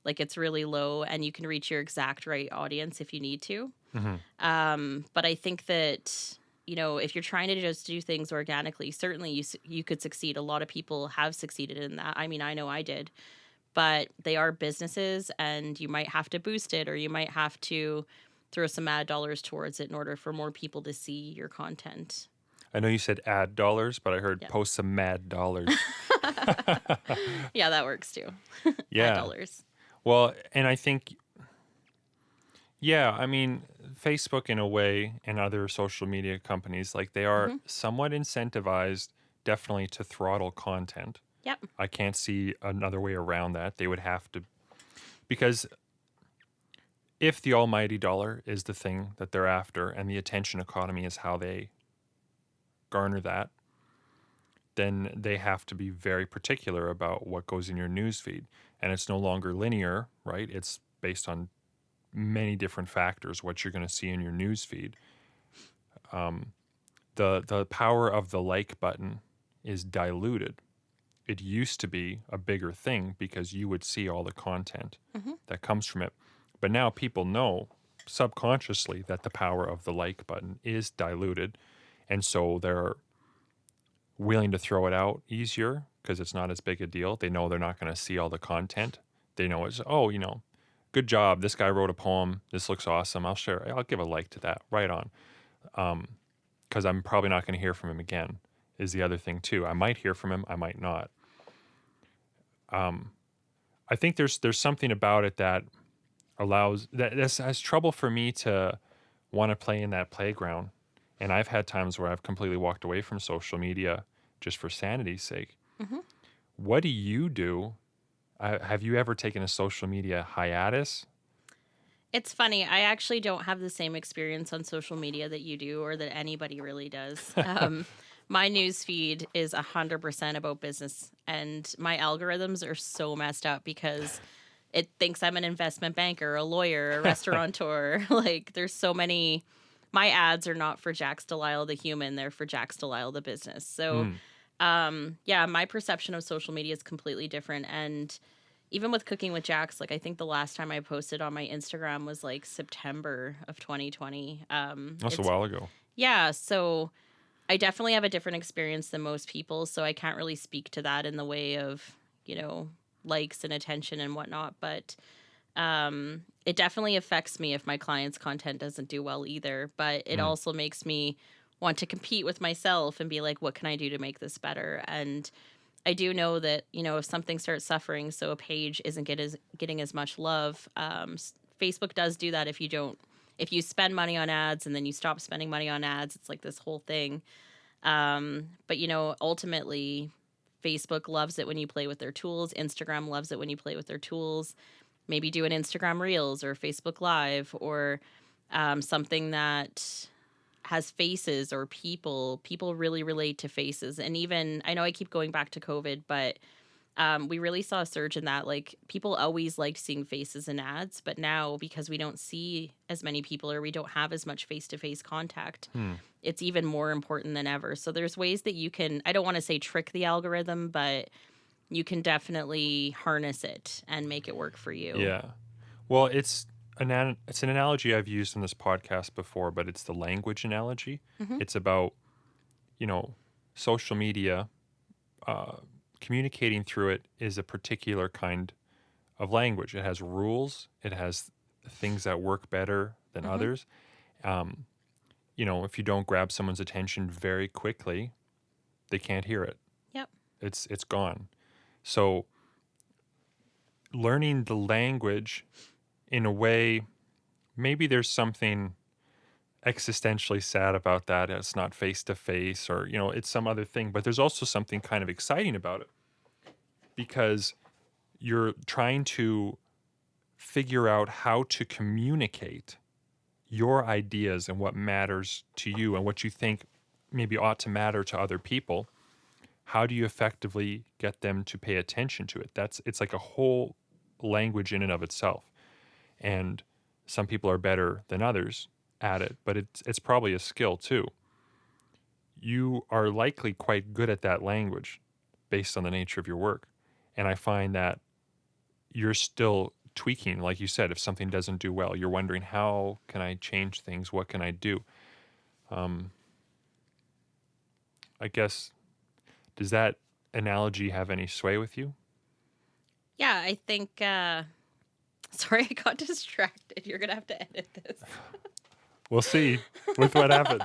Like it's really low and you can reach your exact right audience if you need to. But I think that, if you're trying to just do things organically, certainly you could succeed. A lot of people have succeeded in that. I mean, I know I did. But they are businesses and you might have to boost it or you might have to throw some ad dollars towards it in order for more people to see your content. I know you said ad dollars, but I heard post some mad dollars. Yeah, that works too. Yeah. Ad dollars. Well, and I think, I mean, Facebook in a way and other social media companies, like they are somewhat incentivized definitely to throttle content. Yep. I can't see another way around that. They would have to, because if the almighty dollar is the thing that they're after and the attention economy is how they garner that, then they have to be very particular about what goes in your newsfeed. And it's no longer linear, right? It's based on many different factors, what you're going to see in your newsfeed. The power of the like button is diluted. It used to be a bigger thing because you would see all the content that comes from it. But now people know subconsciously that the power of the like button is diluted. And so they're willing to throw it out easier because it's not as big a deal. They know they're not going to see all the content. They know it's, good job. This guy wrote a poem. This looks awesome. I'll share. I'll give a like to that. Right on. Because I'm probably not going to hear from him again. Is the other thing too. I might hear from him, I might not. I think there's something about it that allows that has trouble for me to want to play in that playground. And I've had times where I've completely walked away from social media just for sanity's sake. What do you do? Have you ever taken a social media hiatus? It's funny. I actually don't have the same experience on social media that you do or that anybody really does. My news feed is 100% about business, and my algorithms are so messed up because it thinks I'm an investment banker, a lawyer, a restaurateur. Like, there's so many. My ads are not for Jax Delisle, the human. They're for Jax Delisle, the business. So, my perception of social media is completely different. And, even with Cooking with Jax, like I think the last time I posted on my Instagram was like September of 2020. That's a while ago. Yeah, so I definitely have a different experience than most people, so I can't really speak to that in the way of, likes and attention and whatnot, but it definitely affects me if my clients' content doesn't do well either, but it also makes me want to compete with myself and be like, what can I do to make this better? And I do know that, if something starts suffering, so a page isn't getting as much love, Facebook does do that if you spend money on ads and then you stop spending money on ads, it's like this whole thing. But, ultimately, Facebook loves it when you play with their tools. Instagram loves it when you play with their tools. Maybe do an Instagram Reels or Facebook Live or something that has faces or people. People really relate to faces. And even, I know I keep going back to COVID, but we really saw a surge in that. Like, people always liked seeing faces in ads, but now because we don't see as many people or we don't have as much face-to-face contact, it's even more important than ever. So there's ways that you can, I don't want to say trick the algorithm, but you can definitely harness it and make it work for you. Yeah. Well, it's an analogy I've used in this podcast before, but it's the language analogy. It's about, social media, communicating through it is a particular kind of language. It has rules. It has things that work better than others. If you don't grab someone's attention very quickly, they can't hear it. Yep. It's gone. So learning the language in a way, maybe there's something existentially sad about that. It's not face to face or, it's some other thing, but there's also something kind of exciting about it because you're trying to figure out how to communicate your ideas and what matters to you and what you think maybe ought to matter to other people. How do you effectively get them to pay attention to it? It's like a whole language in and of itself. And some people are better than others at it, but it's probably a skill too. You are likely quite good at that language based on the nature of your work. And I find that you're still tweaking, like you said, if something doesn't do well, you're wondering, how can I change things? What can I do? I guess, does that analogy have any sway with you? Yeah, I think, sorry, I got distracted. You're going to have to edit this. We'll see with what happened.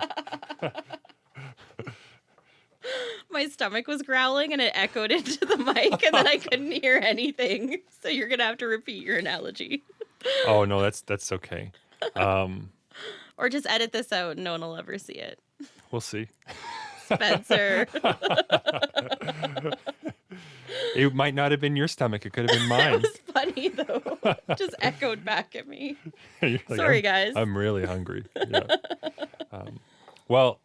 My stomach was growling and it echoed into the mic and then I couldn't hear anything. So you're going to have to repeat your analogy. Oh, no, that's okay. Or just edit this out and no one will ever see it. We'll see. Spencer. It might not have been your stomach. It could have been mine. It was funny, though. Just echoed back at me. Like, Sorry, guys. I'm really hungry. Yeah. Well,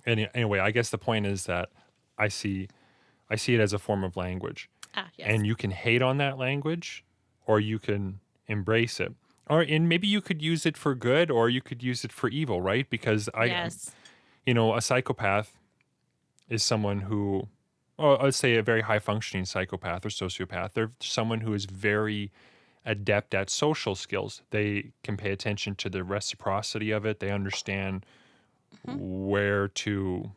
anyway, I guess the point is that I see it as a form of language. Yes. And you can hate on that language or you can embrace it. And maybe you could use it for good or you could use it for evil, right? Because Yes. A psychopath is someone who, or let's say a very high functioning psychopath or sociopath. They're someone who is very adept at social skills. They can pay attention to the reciprocity of it. They understand where to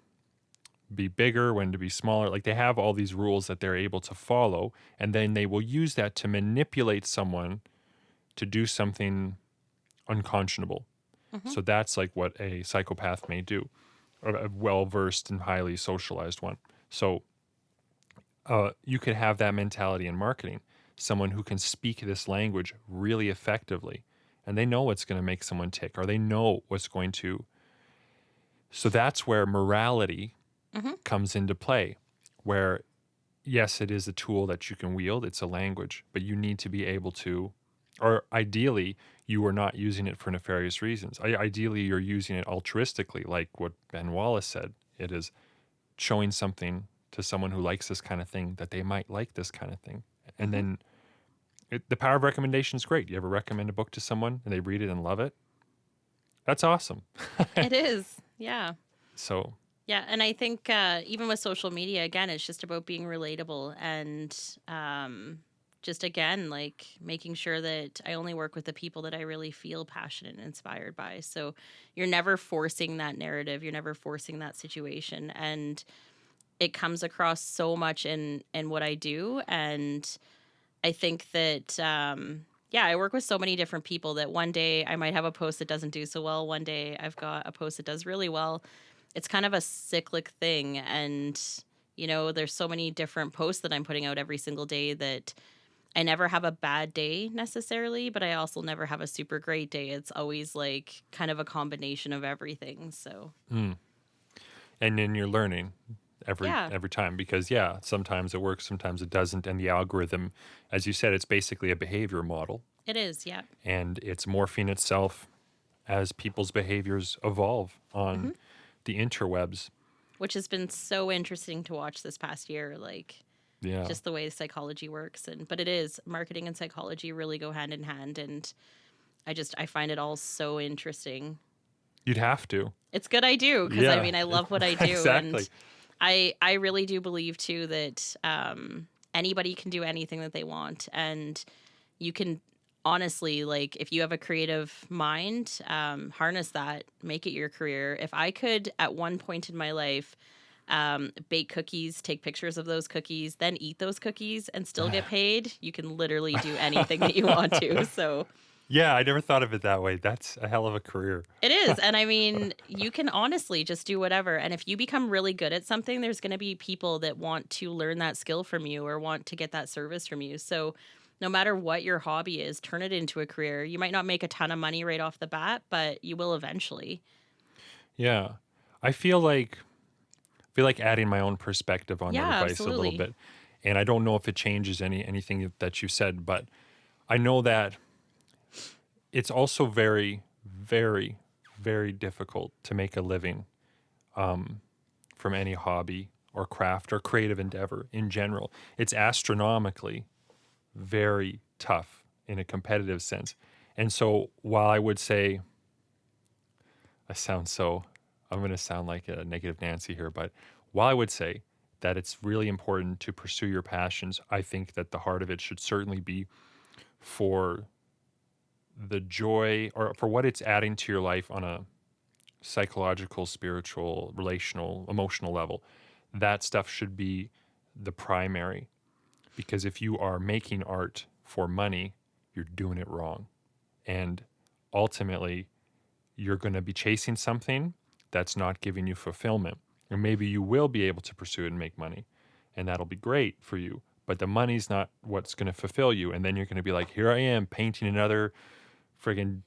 be bigger, when to be smaller. Like, they have all these rules that they're able to follow, and then they will use that to manipulate someone to do something unconscionable. So that's like what a psychopath may do, or a well-versed and highly socialized one. So you could have that mentality in marketing, someone who can speak this language really effectively, and they know what's going to make someone tick, or they know what's going to. So that's where morality comes into play, where, yes, it is a tool that you can wield. It's a language, but you need to be able to, or ideally, you are not using it for nefarious reasons. Ideally, you're using it altruistically, like what Ben Wallace said. It is showing something to someone who likes this kind of thing that they might like this kind of thing. And then the power of recommendation is great. You ever recommend a book to someone and they read it and love it? That's awesome. It is. Yeah. So. Yeah. And I think even with social media, again, it's just about being relatable and just again, like making sure that I only work with the people that I really feel passionate and inspired by. So you're never forcing that narrative, you're never forcing that situation. And it comes across so much in what I do. And I think that yeah, I work with so many different people that one day I might have a post that doesn't do so well. One day I've got a post that does really well. It's kind of a cyclic thing. And, there's so many different posts that I'm putting out every single day that I never have a bad day necessarily, but I also never have a super great day. It's always like kind of a combination of everything. So, And then you're learning yeah, every time because yeah, sometimes it works, sometimes it doesn't, and the algorithm, as you said, it's basically a behavior model, it is. Yeah. and it's morphing itself as people's behaviors evolve on hmm the interwebs. Which has been so interesting to watch this past year. Like, Yeah, just the way psychology works. But it is, marketing and psychology really go hand in hand. And I find it all so interesting. you'd have to. It's good I do, because I Yeah, mean, I love what I do. exactly. And I really do believe too that anybody can do anything that they want. And you can honestly, like, if you have a creative mind, harness that, make it your career. If I could at one point in my life bake cookies, take pictures of those cookies, then eat those cookies and still get paid, you can literally do anything that you want to. So Yeah, I never thought of it that way. That's a hell of a career. it is. And I mean, you can honestly just do whatever. And if you become really good at something, there's going to be people that want to learn that skill from you or want to get that service from you. So no matter what your hobby is, turn it into a career. You might not make a ton of money right off the bat, but you will eventually. Yeah, I feel like adding my own perspective on that Yeah, advice a little absolutely. bit, and I don't know if it changes anything that you said, but I know that it's also very, very, very difficult to make a living from any hobby or craft or creative endeavor in general. It's astronomically very tough in a competitive sense. And so while I would say, I'm going to sound like a negative Nancy here, but while I would say that it's really important to pursue your passions, I think that the heart of it should certainly be for the joy or for what it's adding to your life on a psychological, spiritual, relational, emotional level. That stuff should be the primary. Because if you are making art for money, you're doing it wrong. And ultimately, you're going to be chasing something that's not giving you fulfillment. And maybe you will be able to pursue it and make money, and that'll be great for you. But the money's not what's going to fulfill you. And then you're going to be like, here I am painting another friggin'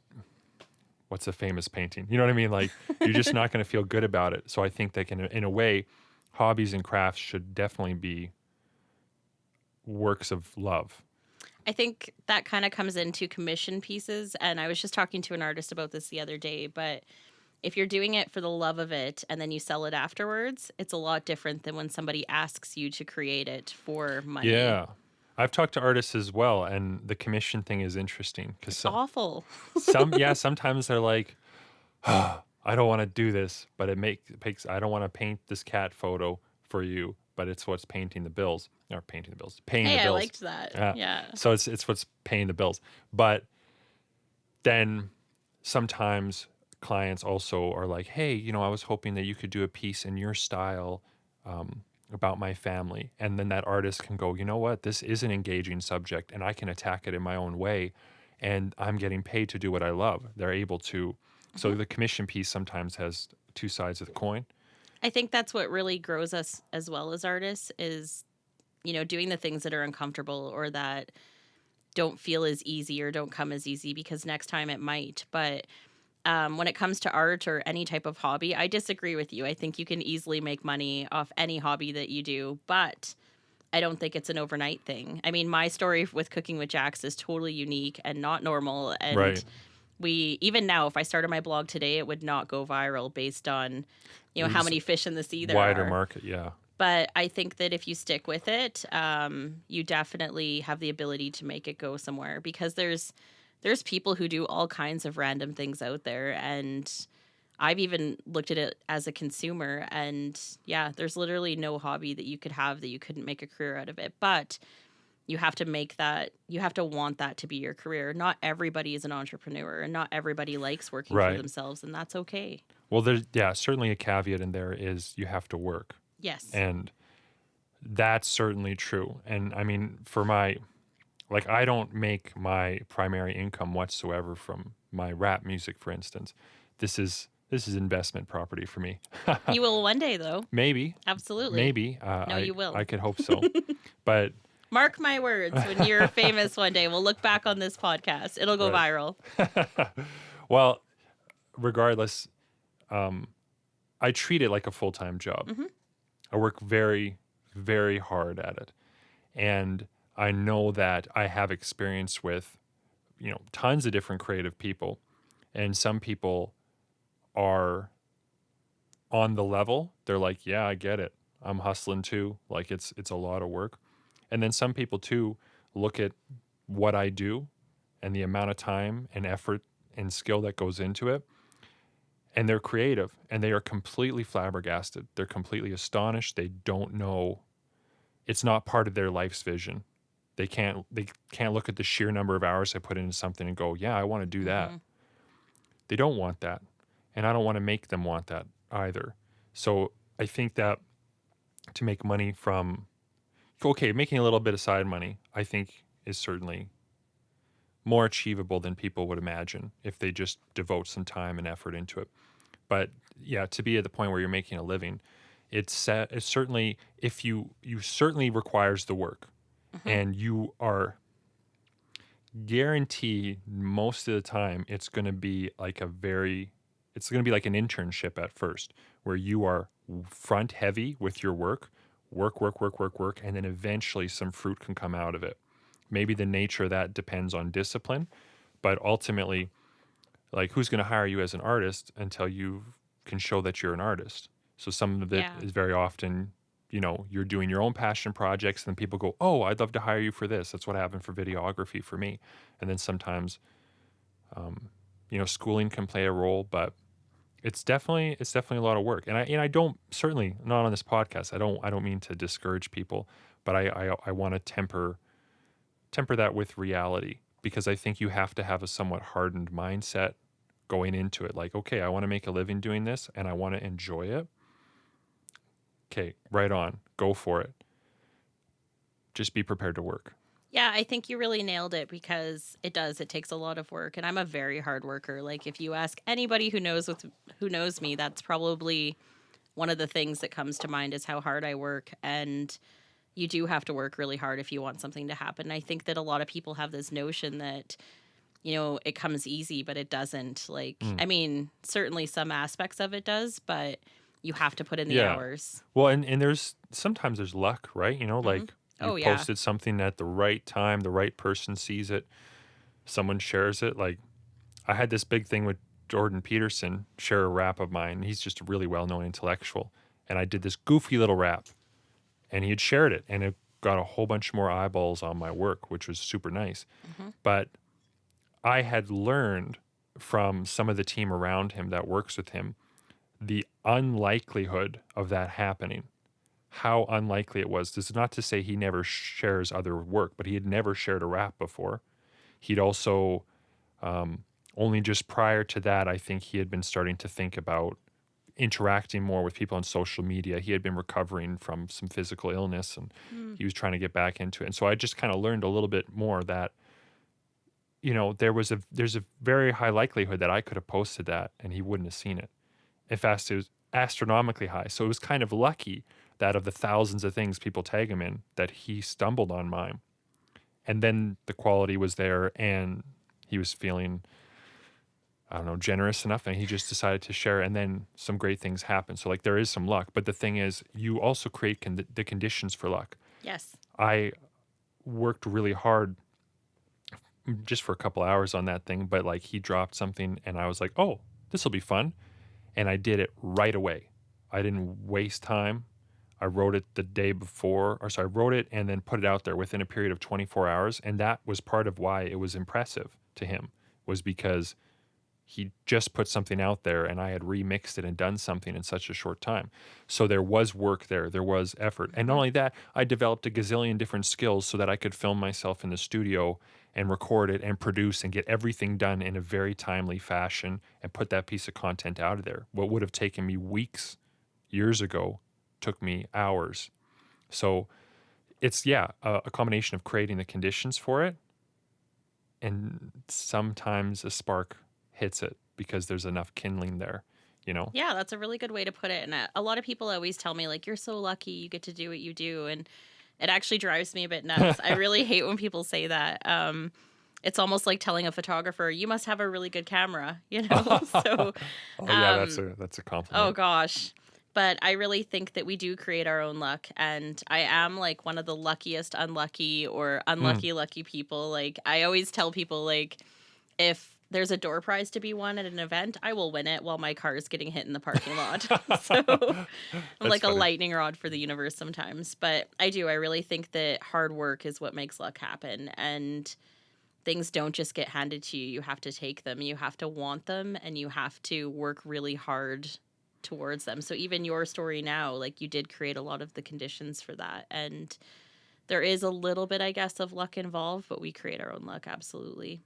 what's a famous painting? You know what I mean? Like, you're just not going to feel good about it. So I think that in a way, hobbies and crafts should definitely be works of love. I think that kind of comes into commission pieces. And I was just talking to an artist about this the other day, but if you're doing it for the love of it and then you sell it afterwards, it's a lot different than when somebody asks you to create it for money. Yeah. I've talked to artists as well, and the commission thing is interesting because It's awful. sometimes they're like, "Ah, I don't want to do this, but I don't want to paint this cat photo for you, but it's what's paying the bills. Paying the Hey, I bills. liked that. Yeah. Yeah. So it's what's paying the bills. But then sometimes clients also are like, hey, I was hoping that you could do a piece in your style about my family. And then that artist can go, you know what, this is an engaging subject and I can attack it in my own way. And I'm getting paid to do what I love. They're able to. So Mhm. the commission piece sometimes has two sides of the coin. I think that's what really grows us as well as artists is, doing the things that are uncomfortable or that don't feel as easy or don't come as easy because next time it might. But when it comes to art or any type of hobby, I disagree with you. I think you can easily make money off any hobby that you do, but I don't think it's an overnight thing. I mean, my story with Cooking with Jax is totally unique and not normal. And Right. even now, if I started my blog today, it would not go viral based on, how There's many fish in the sea there wider are. market, yeah. But I think that if you stick with it, you definitely have the ability to make it go somewhere because there's people who do all kinds of random things out there. And I've even looked at it as a consumer. And yeah, there's literally no hobby that you could have that you couldn't make a career out of it. But you have to make that, you have to want that to be your career. Not everybody is an entrepreneur, and not everybody likes working for Right. themselves, and that's okay. Well, there's certainly a caveat in there is you have to work. Yes. And that's certainly true. And I mean, I don't make my primary income whatsoever from my rap music, for instance. This is investment property for me. You will one day, though. Maybe. Absolutely. Maybe. No, you will. I could hope so. But Mark my words, when you're famous one day, we'll look back on this podcast. It'll go Right. viral. well, regardless, I treat it like a full-time job. Mhm. I work very, very hard at it. And I know that I have experience with, tons of different creative people. And some people are on the level. They're like, yeah, I get it. I'm hustling too. Like it's a lot of work. And then some people too look at what I do and the amount of time and effort and skill that goes into it. And they're creative and they are completely flabbergasted. They're completely astonished. They don't know. It's not part of their life's vision. They can't look at the sheer number of hours I put into something and go, yeah, I want to do that. Mhm. They don't want that. And I don't want to make them want that either. So I think that to make money from, making a little bit of side money, I think is certainly more achievable than people would imagine if they just devote some time and effort into it. But yeah, to be at the point where you're making a living, it's certainly, if you certainly requires the work, and you are guaranteed most of the time it's going to be like an internship at first, where you are front heavy with your work, and then eventually some fruit can come out of it. Maybe the nature of that depends on discipline, but ultimately, like, who's going to hire you as an artist until you can show that you're an artist? So some of it Yeah. is very often, you're doing your own passion projects, and then people go, oh, I'd love to hire you for this. That's what happened for videography for me. And then sometimes, schooling can play a role, but it's definitely a lot of work. And I don't, certainly not on this podcast, I don't mean to discourage people, but I want to temper that with reality, because I think you have to have a somewhat hardened mindset going into it. Like, okay, I want to make a living doing this and I want to enjoy it. Okay, right on. Go for it. Just be prepared to work. Yeah, I think you really nailed it, because it takes a lot of work, and I'm a very hard worker. Like, if you ask anybody who knows me, that's probably one of the things that comes to mind, is how hard I work. And you do have to work really hard if you want something to happen. I think that a lot of people have this notion that, it comes easy, but it doesn't. Like, I mean, certainly some aspects of it does, but you have to put in the hours. Well, and sometimes there's luck, right? Like, you yeah. posted something at the right time, the right person sees it, someone shares it. Like, I had this big thing with Jordan Peterson share a rap of mine. He's just a really well-known intellectual. And I did this goofy little rap, and he had shared it, and it got a whole bunch more eyeballs on my work, which was super nice. But I had learned from some of the team around him that works with him the unlikelihood of that happening. How unlikely it was. This is not to say he never shares other work, but he had never shared a rap before. He'd also, only just prior to that, I think he had been starting to think about interacting more with people on social media. He had been recovering from some physical illness, and he was trying to get back into it. And so I just kind of learned a little bit more that, there's a very high likelihood that I could have posted that and he wouldn't have seen it. In fact, it was astronomically high. So it was kind of lucky that of the thousands of things people tag him in, that he stumbled on mine. And then the quality was there, and he was feeling, I don't know, generous enough, and he just decided to share, and then some great things happen. So, like, there is some luck. But the thing is, you also create the conditions for luck. Yes. I worked really hard just for a couple hours on that thing, but, like, he dropped something, and I was like, oh, this will be fun. And I did it right away. I didn't waste time. I wrote it the day before, I wrote it and then put it out there within a period of 24 hours. And that was part of why it was impressive to him, was because he just put something out there and I had remixed it and done something in such a short time. So there was work there, there was effort. And not Mhm. only that, I developed a gazillion different skills so that I could film myself in the studio and record it and produce and get everything done in a very timely fashion and put that piece of content out of there. What would have taken me weeks years ago took me hours. So it's, yeah, a combination of creating the conditions for it, and sometimes a spark hits it because there's enough kindling there, you know? Yeah, that's a really good way to put it. And a lot of people always tell me, like, you're so lucky you get to do what you do. And it actually drives me a bit nuts. I really hate when people say that. It's almost like telling a photographer, you must have a really good camera, you know? So, Oh yeah, um, that's a oh compliment. gosh. But I really think that we do create our own luck. And I am like one of the luckiest, unlucky, or Hmm. unlucky, lucky people. Like, I always tell people, like, if there's a door prize to be won at an event, I will win it while my car is getting hit in the parking lot. So I'm That's like a funny. lightning rod for the universe sometimes. But I do. I really think that hard work is what makes luck happen. And things don't just get handed to you. You have to take them, you have to want them, and you have to work really hard towards them. So even your story now, like you did create a lot of the conditions for that. And there is a little bit, I guess, of luck involved, but we create our own luck. Absolutely.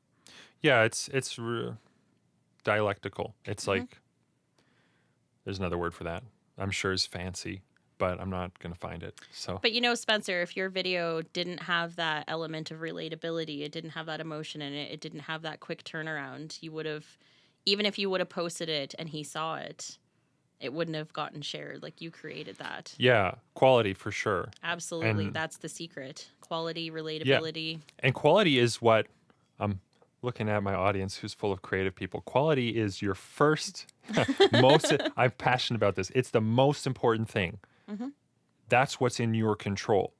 Yeah, dialectical. It's Mhm. like there's another word for that. I'm sure is fancy, but I'm not gonna find it. So But you know, Spencer, if your video didn't have that element of relatability, it didn't have that emotion in it, it didn't have that quick turnaround, you would have, even if you would have posted it and he saw it, it wouldn't have gotten shared. Like you created that. yeah, quality for sure. Absolutely. And That's the secret. Quality, yeah, relatability. and quality is what I'm looking at my audience who's full of creative people. Quality is your first most I'm passionate about this. It's the most important thing. Hmm. That's what's in your control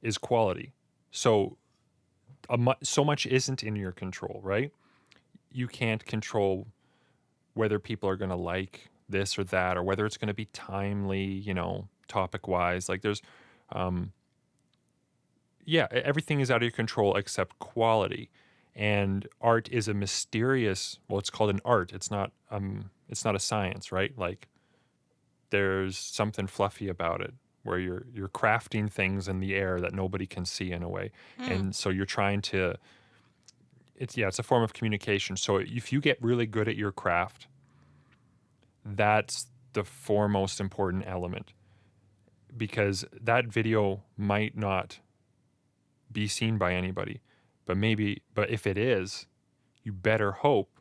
is quality. So so much isn't in your control, right? You can't control whether people are going to like this or that, or whether it's going to be timely, topic wise. Like um, yeah, everything is out of your control except quality. And art is a mysterious, well, it's called an art. It's not a science, right? Like there's something fluffy about it where you're crafting things in the air that nobody can see in a way. Hmm. And so you're trying to it's a form of communication. So if you get really good at your craft, that's the foremost important element because that video might not be seen by anybody, but if it is, you better hope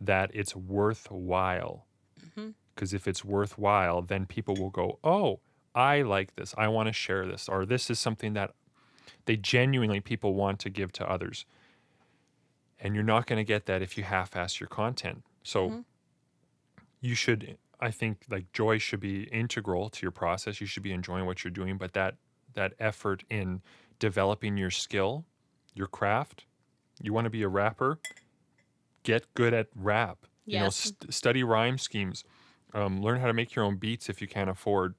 that it's worthwhile. Hmm. Because if it's worthwhile, then people will go, oh, I like this. I want to share this. Or this is something that people want to give to others. And you're not going to get that if you half ass your content. So Hmm. you should, I think, like joy should be integral to your process. You should be enjoying what you're doing, but that effort in developing your skill, your craft, you want to be a rapper, get good at rap. Yes. Study rhyme schemes. Learn how to make your own beats if you can't afford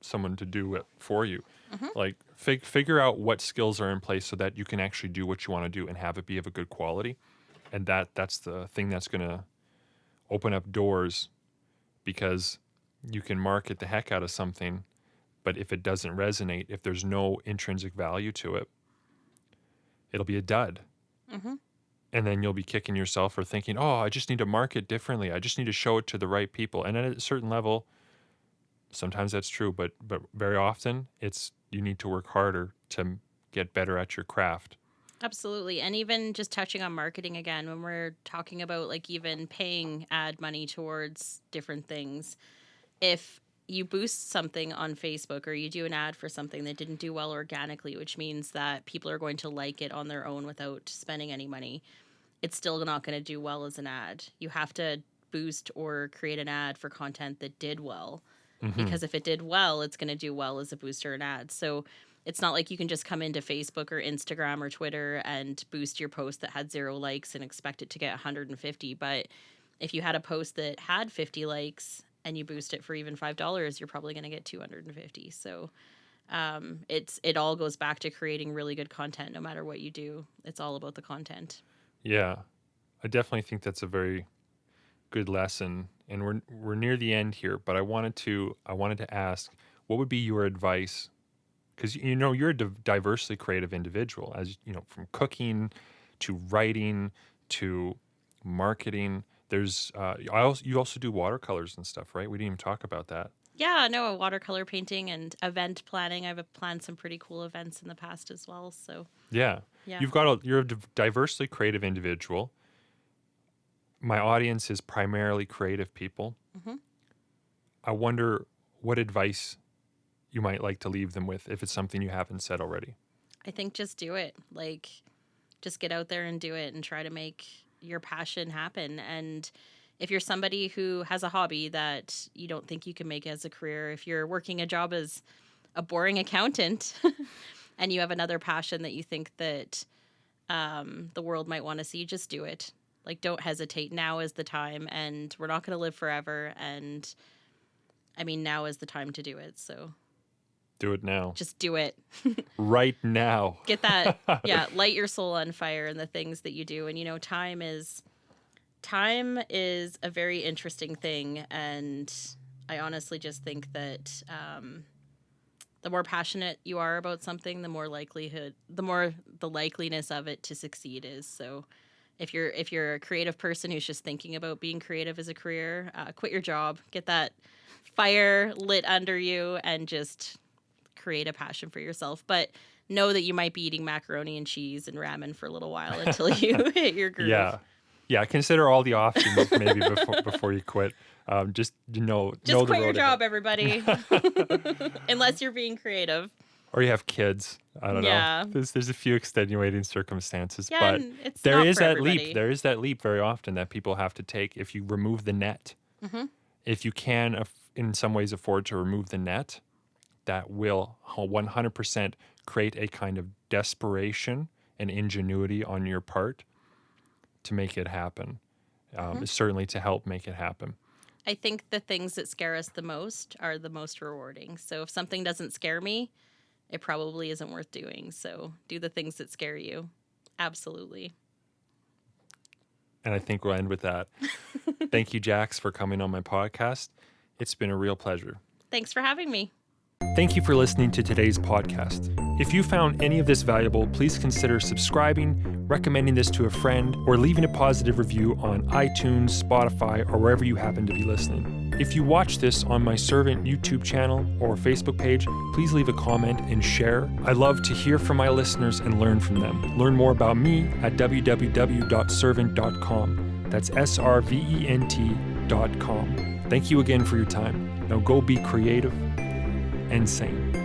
someone to do it for you. Hmm. Like figure out what skills are in place so that you can actually do what you want to do and have it be of a good quality. And that's the thing that's going to open up doors because you can market the heck out of something, but if it doesn't resonate, if there's no intrinsic value to it, it'll be a dud. Hmm. And then you'll be kicking yourself for thinking, oh, I just need to market differently. I just need to show it to the right people. And at a certain level, sometimes that's true, but very often it's you need to work harder to get better at your craft. Absolutely. And even just touching on marketing again, when we're talking about like even paying ad money towards different things, if you boost something on Facebook or you do an ad for something that didn't do well organically, which means that people are going to like it on their own without spending any money, it's still not going to do well as an ad. You have to boost or create an ad for content that did well, Hmm. because if it did well, it's going to do well as a booster and ad. So it's not like you can just come into Facebook or Instagram or Twitter and boost your post that had 0 likes and expect it to get 150. But if you had a post that had 50 likes and you boost it for even $5, you're probably going to get 250. So it all goes back to creating really good content no matter what you do. It's all about the content. Yeah. I definitely think that's a very good lesson, and we're near the end here. But I wanted to ask, what would be your advice? Because you're a diversely creative individual, as you know, from cooking to writing to marketing. There's you also do watercolors and stuff, right? We didn't even talk about that. Yeah, no, watercolor painting and event planning. I've planned some pretty cool events in the past as well. So Yeah, yeah. you're a diversely creative individual. My audience is primarily creative people. Mm-hmm. I wonder what advice you might like to leave them with if it's something you haven't said already. I think just do it. Like, just get out there and do it and try to make your passion happen. And if you're somebody who has a hobby that you don't think you can make as a career, if you're working a job as a boring accountant and you have another passion that you think that the world might want to see, just do it. Like, don't hesitate. Now is the time, and we're not going to live forever. And I mean, now is the time to do it. So Do it now. just do it. Right now. Get that, yeah, light your soul on fire in the things that you do. And, you know, time is a very interesting thing. And I honestly just think that the more passionate you are about something, the more the likeliness of it to succeed is. So if you're a creative person who's just thinking about being creative as a career, quit your job, get that fire lit under you, and just create a passion for yourself. But know that you might be eating macaroni and cheese and ramen for a little while until you hit your groove. Yeah. Consider all the options maybe before you quit. Just know the quit your road job, everybody. Unless you're being creative. Or you have kids. I don't Yeah. know. There's a few extenuating circumstances, Yeah, but and it's there not is for that everybody. leap. There is that leap very often that people have to take if you remove the net. Mm-hmm. If you can, in some ways, afford to remove the net, that will 100% create a kind of desperation and ingenuity on your part to make it happen. Certainly to help make it happen. I think the things that scare us the most are the most rewarding. So if something doesn't scare me, it probably isn't worth doing. So do the things that scare you. Absolutely. And I think we'll end with that. Thank you, Jax, for coming on my podcast. It's been a real pleasure. Thanks for having me. Thank you for listening to today's podcast. If you found any of this valuable, please consider subscribing, recommending this to a friend, or leaving a positive review on iTunes, Spotify, or wherever you happen to be listening. If you watch this on my Servant YouTube channel or Facebook page, please leave a comment and share. I love to hear from my listeners and learn from them. Learn more about me at www.servant.com. That's SRVENT.com. Thank you again for your time. Now go be creative and sane.